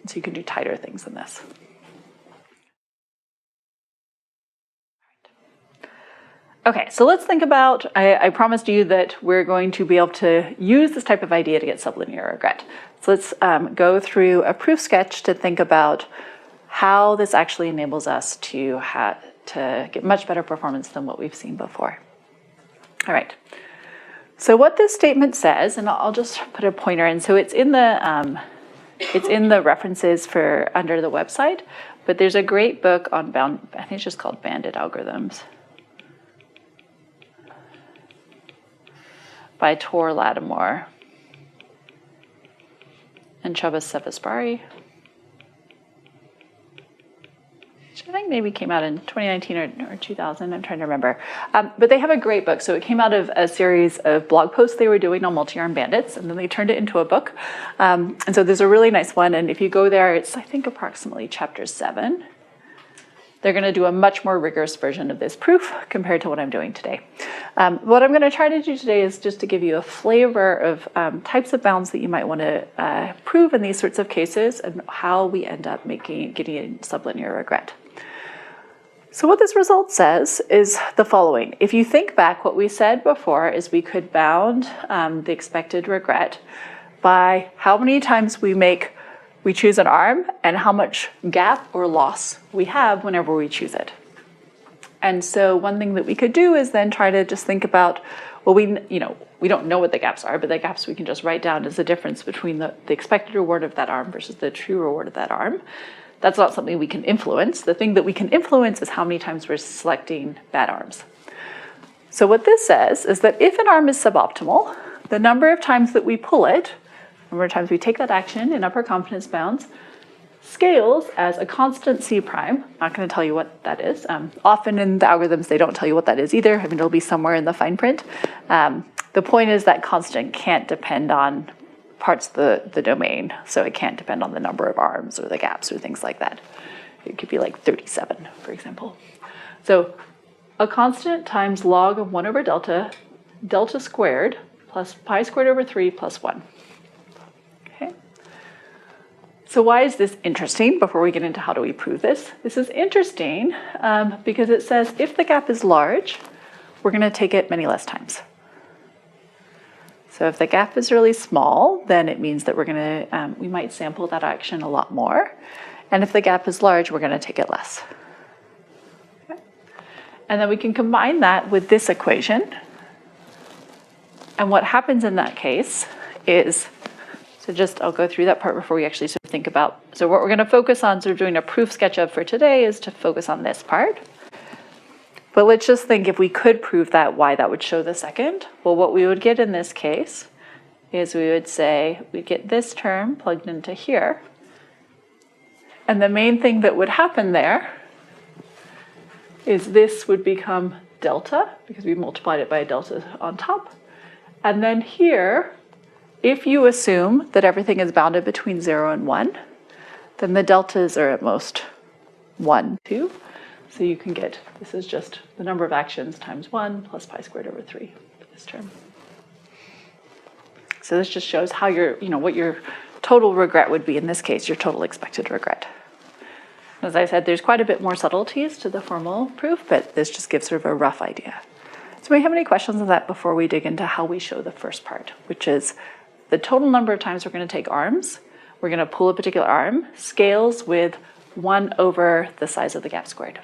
So you can do tighter things than this. Okay, so let's think about, I promised you that we're going to be able to use this type of idea to get sublinear regret. So let's go through a proof sketch to think about how this actually enables us to get much better performance than what we've seen before. All right, so what this statement says, and I'll just put a pointer in, so it's in the references for under the website, but there's a great book on I think it's just called Bandit Algorithms by Tor Lattimore and Chavez Sevasbari, which I think maybe came out in 2019 or 2000, I'm trying to remember. But they have a great book. So it came out of a series of blog posts they were doing on multi-arm bandits, and then they turned it into a book. And so there's a really nice one, and if you go there, it's I think approximately chapter 7. They're going to do a much more rigorous version of this proof compared to what I'm doing today. What I'm going to try to do today is just to give you a flavor of types of bounds that you might want to prove in these sorts of cases and how we end up getting a sublinear regret. So what this result says is the following. If you think back, what we said before is we could bound the expected regret by how many times we choose an arm and how much gap or loss we have whenever we choose it. And so one thing that we could do is then try to just think about, well, we don't know what the gaps are, but the gaps we can just write down as the difference between the expected reward of that arm versus the true reward of that arm. That's not something we can influence. The thing that we can influence is how many times we're selecting bad arms. So what this says is that if an arm is suboptimal, the number of times that we pull it, the number of times we take that action in upper confidence bounds, scales as a constant C prime. I'm not going to tell you what that is. Often in the algorithms, they don't tell you what that is either. I mean, it'll be somewhere in the fine print. The point is that constant can't depend on parts of the domain. So it can't depend on the number of arms or the gaps or things like that. It could be like 37, for example. So a constant times log of 1 over delta, delta squared plus pi squared over 3 plus 1. Okay. So why is this interesting before we get into how do we prove this? This is interesting because it says if the gap is large, we're going to take it many less times. So if the gap is really small, then it means that we might sample that action a lot more. And if the gap is large, we're going to take it less. Okay. And then we can combine that with this equation. And what happens in that case is, I'll go through that part before we actually sort of think about, so what we're going to focus on sort of doing a proof sketch of for today is to focus on this part. But let's just think if we could prove that, why that would show the second. Well, what we would get in this case is we would say we'd get this term plugged into here. And the main thing that would happen there is this would become delta, because we multiplied it by a delta on top. And then here, if you assume that everything is bounded between 0 and 1, then the deltas are at most 1, 2. So you can get, this is just the number of actions times 1 plus pi squared over 3 for this term. So this just shows how what your total regret would be, in this case, your total expected regret. As I said, there's quite a bit more subtleties to the formal proof, but this just gives sort of a rough idea. So do we have any questions on that before we dig into how we show the first part, which is the total number of times we're going to take arms. We're going to pull a particular arm, scales with 1 over the size of the gap squared.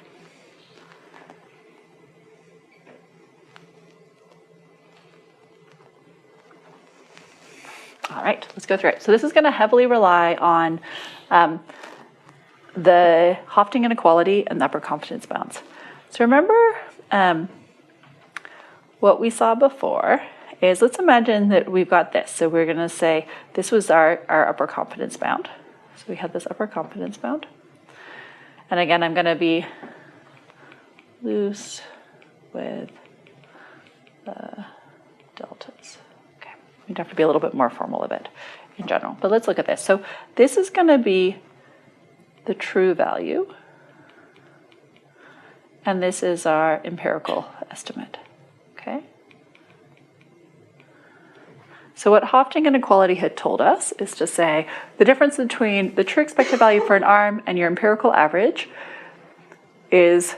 All right, let's go through it. So this is going to heavily rely on the Hoeffding inequality and the upper confidence bounds. So remember what we saw before is, let's imagine that we've got this. So we're going to say this was our upper confidence bound. So we had this upper confidence bound. And again, I'm going to be loose with the deltas. Okay, we'd have to be a little bit more formal of it in general. But let's look at this. So this is going to be the true value. And this is our empirical estimate. Okay. So what Hoeffding inequality had told us is to say the difference between the true expected value for an arm and your empirical average is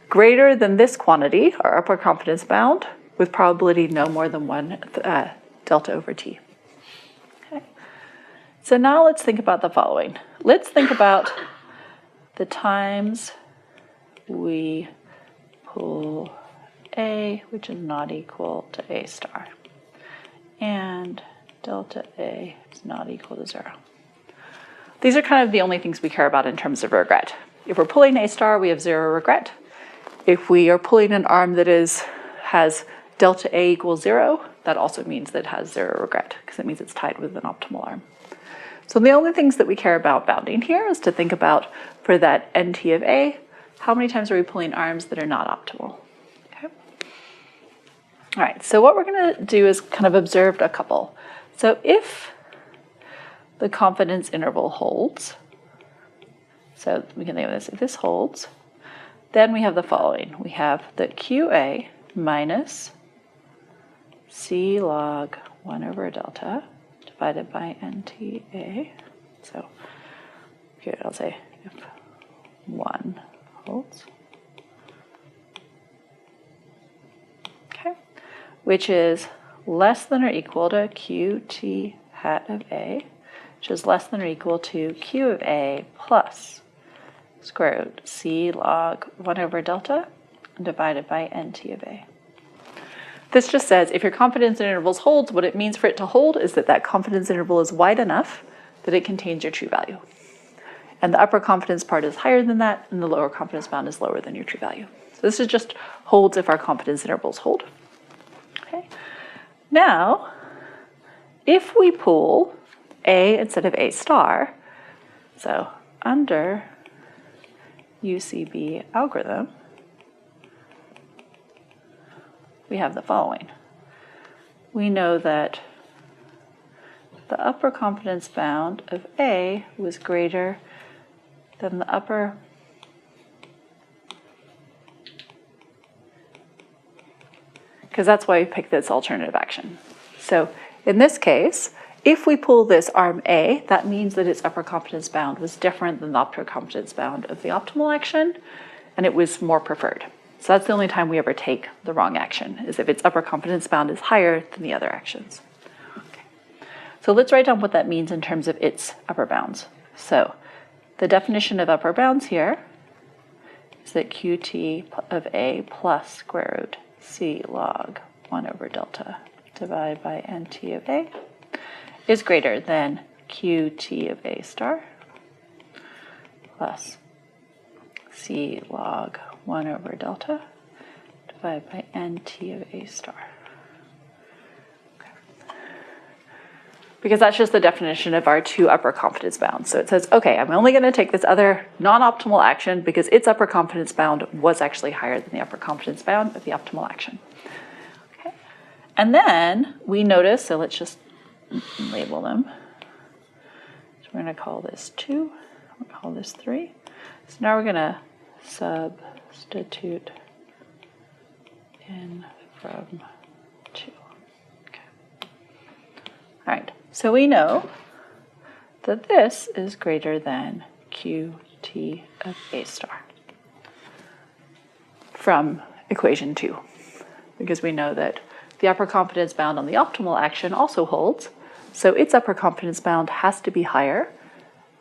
greater than this quantity, our upper confidence bound, with probability no more than 1 delta over t. Okay. So now let's think about the following. Let's think about the times we pull A, which is not equal to A star, and delta A is not equal to 0. These are kind of the only things we care about in terms of regret. If we're pulling A star, we have 0 regret. If we are pulling an arm that has delta A equals 0, that also means that it has 0 regret, because it means it's tied with an optimal arm. So the only things that we care about bounding here is to think about, for that NT of A, how many times are we pulling arms that are not optimal? Okay. All right, so what we're going to do is kind of observe a couple. So if the confidence interval holds, so we can think of this, if this holds, then we have the following. We have the QA minus C log 1 over delta divided by NTA. So here I'll say if 1 holds. Okay, which is less than or equal to QT hat of A, which is less than or equal to Q of A plus square root C log 1 over delta divided by NT of A. This just says if your confidence intervals holds, what it means for it to hold is that that confidence interval is wide enough that it contains your true value. And the upper confidence part is higher than that, and the lower confidence bound is lower than your true value. So this is just holds if our confidence intervals hold. Okay. Now, if we pull A instead of A star, so under UCB algorithm, we have the following. We know that the upper confidence bound of A was greater than the upper because that's why we picked this alternative action. So in this case, if we pull this arm A, that means that its upper confidence bound was different than the upper confidence bound of the optimal action, and it was more preferred. So that's the only time we ever take the wrong action, is if its upper confidence bound is higher than the other actions. Okay. So let's write down what that means in terms of its upper bounds. So the definition of upper bounds here is that QT of A plus square root C log 1 over delta divided by NT of A is greater than QT of A star plus C log 1 over delta divided by NT of A star. Okay. Because that's just the definition of our two upper confidence bounds. So it says, okay, I'm only going to take this other non-optimal action because its upper confidence bound was actually higher than the upper confidence bound of the optimal action. Okay. And then we notice, so let's just label them. So we're going to call this 2, we'll call this 3. So now we're going to substitute in from 2. Okay. All right, So we know that this is greater than QT of A star from equation 2, because we know that the upper confidence bound on the optimal action also holds, so its upper confidence bound has to be higher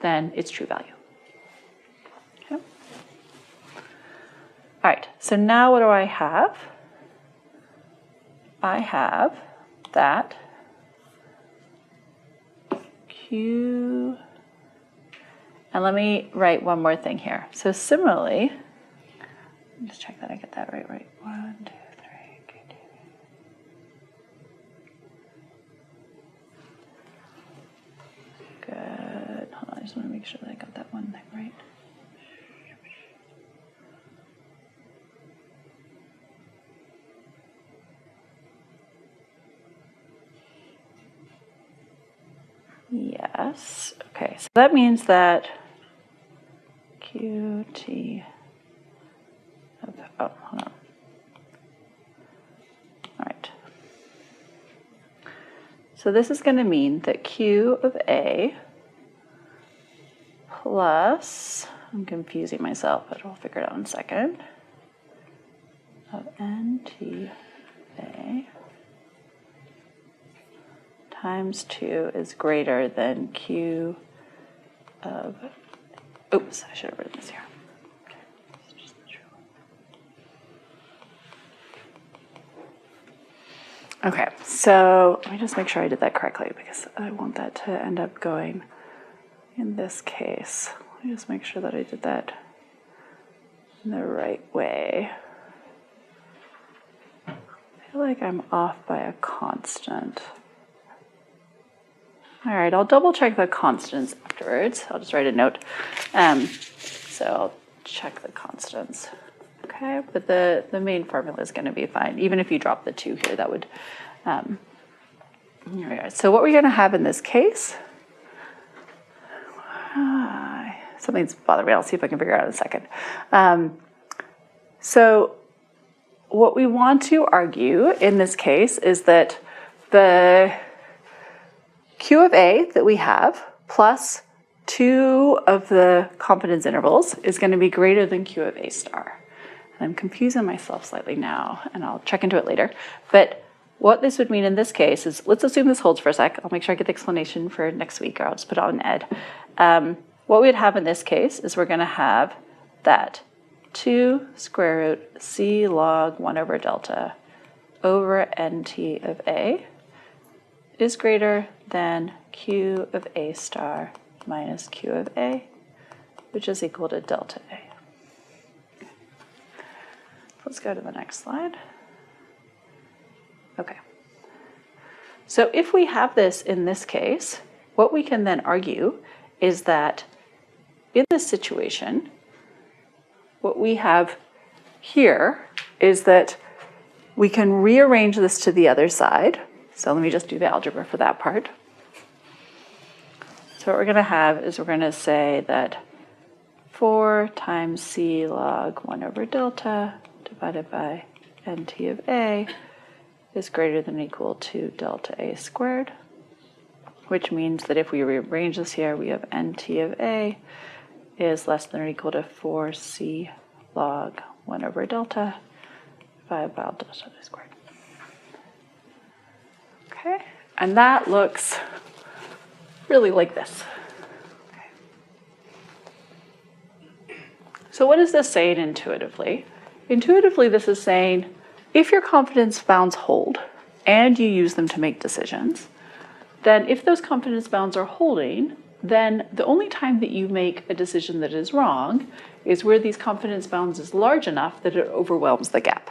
than its true value. Okay. All right, so now what do I have? I have that Q, and let me write one more thing here. So similarly, just check that I get that right. 1, 2, 3, Q2. Good. Hold on, I just want to make sure that I got that one thing right. Yes. Okay, so that means that QT of, oh, hold on. All right. So this is going to mean that Q of A plus, I'm confusing myself, but I'll figure it out in a second, of NT A times 2 is greater than Q of, oops, I should have written this here. Okay, this is just the true one. Okay, so let me just make sure I did that correctly because I want that to end up going in this case. Let me just make sure that I did that in the right way. I feel like I'm off by a constant. All right, I'll double check the constants afterwards. I'll just write a note. So I'll check the constants. Okay, but the main formula is going to be fine. Even if you drop the 2 here, that would, here we are. So what we're going to have in this case, something's bothering me. I'll see if I can figure it out in a second. So what we want to argue in this case is that the Q of A that we have plus 2 of the confidence intervals is going to be greater than Q of A star. And I'm confusing myself slightly now, and I'll check into it later. But what this would mean in this case is, let's assume this holds for a sec. I'll make sure I get the explanation for next week, or I'll just put it on ed. What we'd have in this case is we're going to have that 2 square root C log 1 over delta over NT of A is greater than Q of A star minus Q of A, which is equal to delta A. Let's go to the next slide. Okay. So if we have this in this case, what we can then argue is that in this situation, what we have here is that we can rearrange this to the other side. So let me just do the algebra for that part. So what we're going to have is we're going to say that 4 times C log 1 over delta divided by NT of A is greater than or equal to delta A squared, which means that if we rearrange this here, we have NT of A is less than or equal to 4C log 1 over delta divided by delta squared. Okay, and that looks really like this. Okay. So what is this saying intuitively? Intuitively, this is saying if your confidence bounds hold and you use them to make decisions, then if those confidence bounds are holding, then the only time that you make a decision that is wrong is where these confidence bounds is large enough that it overwhelms the gap.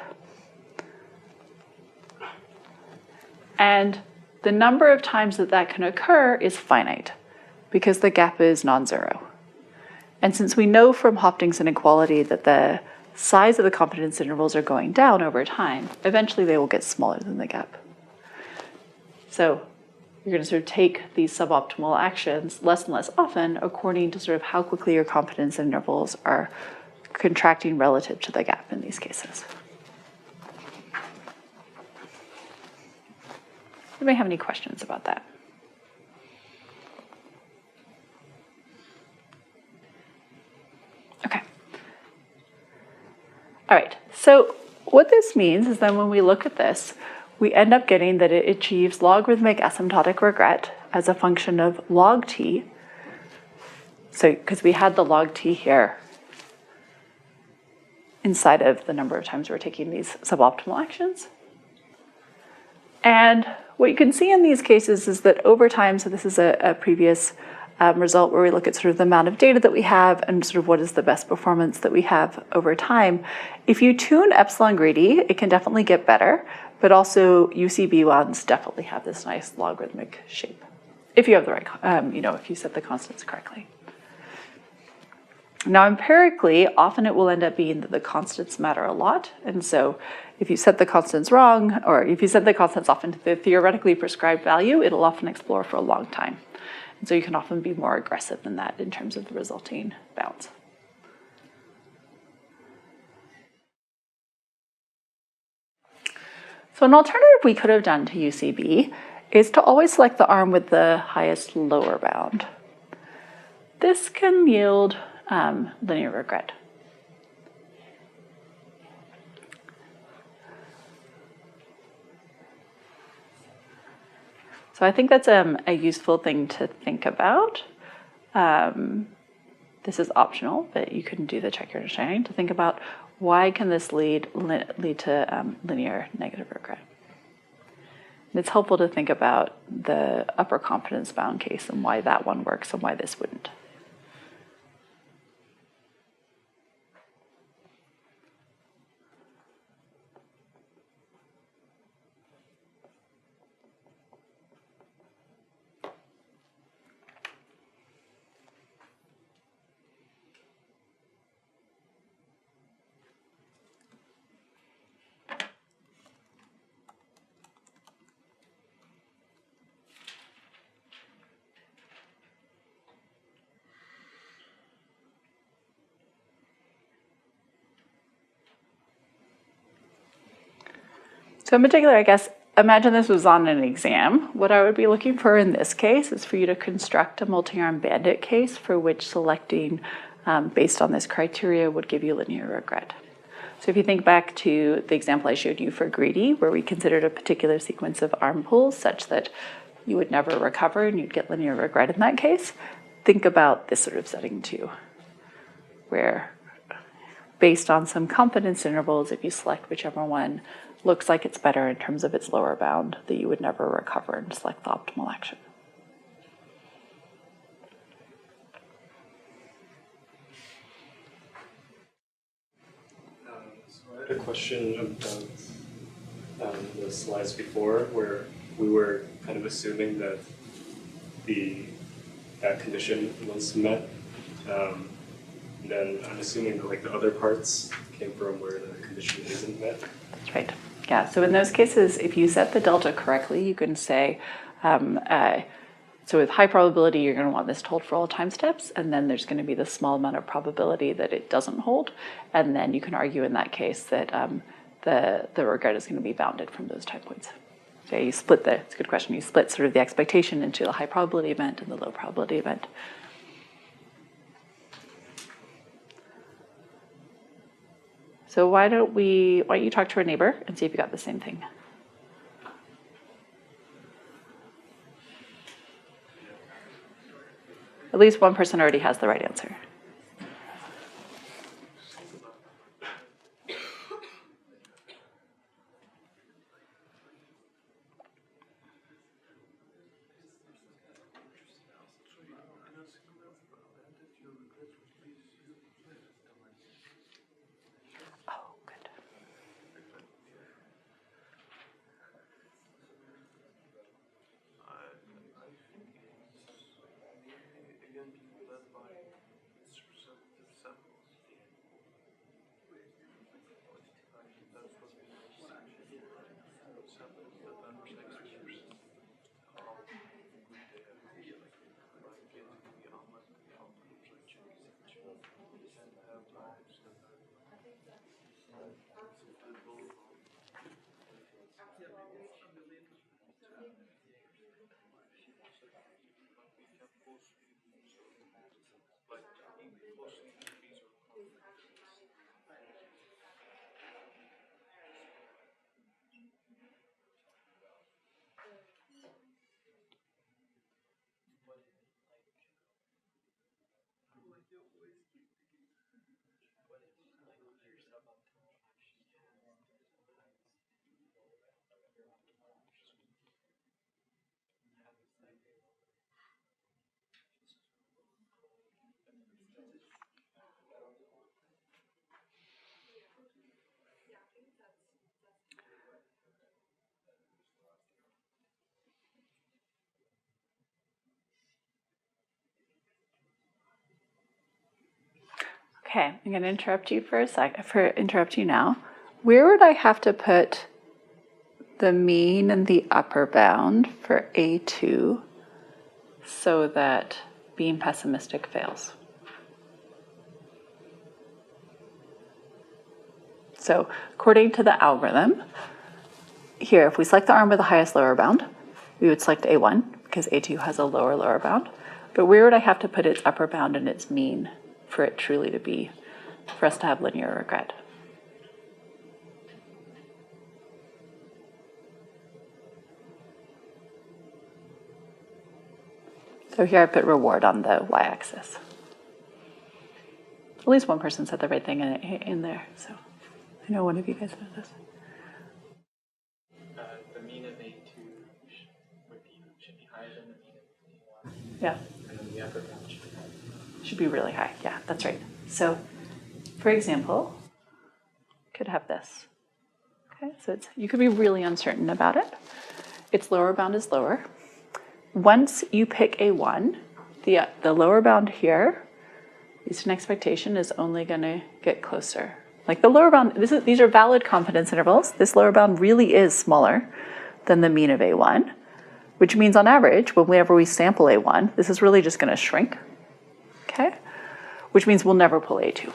And the number of times that that can occur is finite because the gap is non-zero. And since we know from Hoeffding's inequality that the size of the confidence intervals are going down over time, eventually they will get smaller than the gap. So you're going to sort of take these suboptimal actions less and less often according to sort of how quickly your confidence intervals are contracting relative to the gap in these cases. You may have any questions about that? So what this means is that when we look at this, we end up getting that it achieves logarithmic asymptotic regret as a function of log t. So because we had the log t here inside of the number of times we're taking these suboptimal actions. And what you can see in these cases is that over time, so this is a previous result where we look at sort of the amount of data that we have and sort of what is the best performance that we have over time. If you tune epsilon-greedy, it can definitely get better, but also UCB ones definitely have this nice logarithmic shape. If you have the right, if you set the constants correctly. Now empirically, often it will end up being that the constants matter a lot. And so if you set the constants wrong, or if you set the constants off into the theoretically prescribed value, it'll often explore for a long time. And so you can often be more aggressive than that in terms of the resulting bounds. So an alternative we could have done to UCB is to always select the arm with the highest lower bound. This can yield linear regret. So I think that's a useful thing to think about. This is optional, but you can do the check your understanding to think about why can this lead to linear negative regret. And it's helpful to think about the upper confidence bound case and why that one works and why this wouldn't. So in particular, I guess, imagine this was on an exam. What I would be looking for in this case is for you to construct a multi-arm bandit case for which selecting based on this criteria would give you linear regret. So if you think back to the example I showed you for greedy, where we considered a particular sequence of arm pulls such that you would never recover and you'd get linear regret in that case, think about this sort of setting too, where based on some confidence intervals, if you select whichever one looks like it's better in terms of its lower bound, that you would never recover and select the optimal action. So I had a question about the slides before, where we were kind of assuming that that condition was met. And then I'm assuming that the other parts came from where the condition isn't met. That's right. Yeah, so in those cases, if you set the delta correctly, you can say, so with high probability, you're going to want this to hold for all time steps, and then there's going to be the small amount of probability that it doesn't hold, and then you can argue in that case that the regret is going to be bounded from those time points. So you split it's a good question, you split sort of the expectation into the high probability event and the low probability event. So why don't you talk to our neighbor and see if you got the same thing. At least one person already has the right answer. Oh, good. Okay, I'm going to interrupt you for a sec. Interrupt you now. Where would I have to put the mean and the upper bound for A2 so that being pessimistic fails? So according to the algorithm, here, if we select the arm with the highest lower bound, we would select A1 because A2 has a lower bound. But where would I have to put its upper bound and its mean for it truly to be, for us to have linear regret? So here I put reward on the y-axis. At least one person said the right thing in there, so I know one of you guys knows this. The mean of A2 should be higher than the mean of A1. Yeah. And then the upper bound should be higher. Should be really high. Yeah, that's right. So, for example, could have this. Okay, so you could be really uncertain about it. Its lower bound is lower. Once you pick A1, the lower bound here, at least an expectation, is only going to get closer. Like the lower bound, these are valid confidence intervals. This lower bound really is smaller than the mean of A1, which means on average, whenever we sample A1, this is really just going to shrink. Okay, which means we'll never pull A2.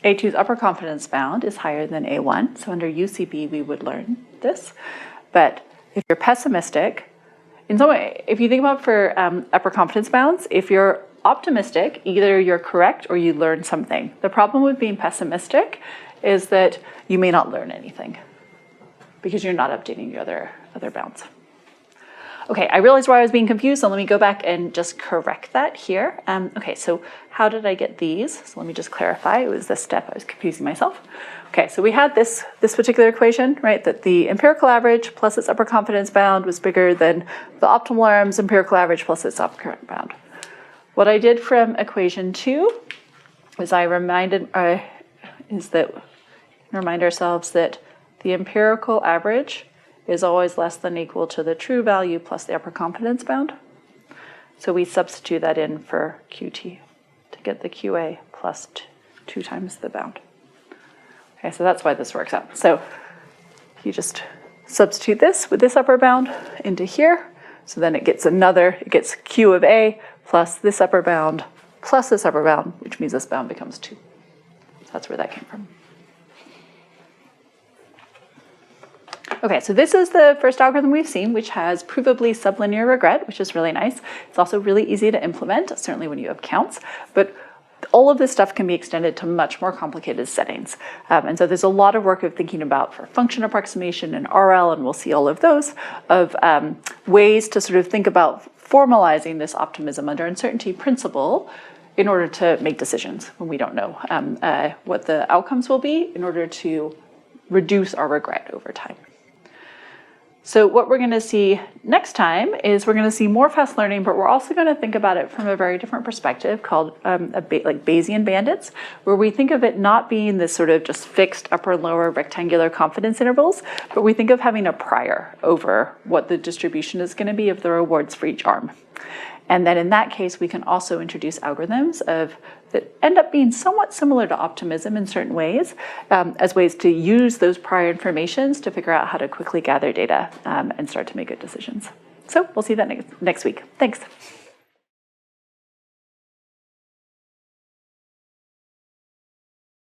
A2's upper confidence bound is higher than A1, so under UCB we would learn this. But if you're pessimistic, in some way, if you think about for upper confidence bounds, if you're optimistic, either you're correct or you learn something. The problem with being pessimistic is that you may not learn anything because you're not updating your other bounds. Okay, I realized why I was being confused, so let me go back and just correct that here. Okay, so how did I get these? So let me just clarify. It was this step I was confusing myself. Okay, so we had this particular equation, right, that the empirical average plus its upper confidence bound was bigger than the optimal arm's empirical average plus its upper bound. What I did from equation 2 is remind ourselves that the empirical average is always less than or equal to the true value plus the upper confidence bound. So we substitute that in for QT to get the QA plus 2 times the bound. Okay, so that's why this works out. So you just substitute this with this upper bound into here. So then it gets Q of A plus this upper bound plus this upper bound, which means this bound becomes 2. So that's where that came from. Okay, so this is the first algorithm we've seen, which has provably sublinear regret, which is really nice. It's also really easy to implement, certainly when you have counts, but all of this stuff can be extended to much more complicated settings. And so there's a lot of work of thinking about for function approximation and RL, and we'll see all of those, of ways to sort of think about formalizing this optimism under uncertainty principle in order to make decisions when we don't know what the outcomes will be in order to reduce our regret over time. So what we're going to see next time is we're going to see more fast learning, but we're also going to think about it from a very different perspective called like Bayesian bandits, where we think of it not being this sort of just fixed upper and lower rectangular confidence intervals, but we think of having a prior over what the distribution is going to be of the rewards for each arm. And then in that case, we can also introduce algorithms that end up being somewhat similar to optimism in certain ways, as ways to use those prior informations to figure out how to quickly gather data and start to make good decisions. So we'll see that next week. Thanks.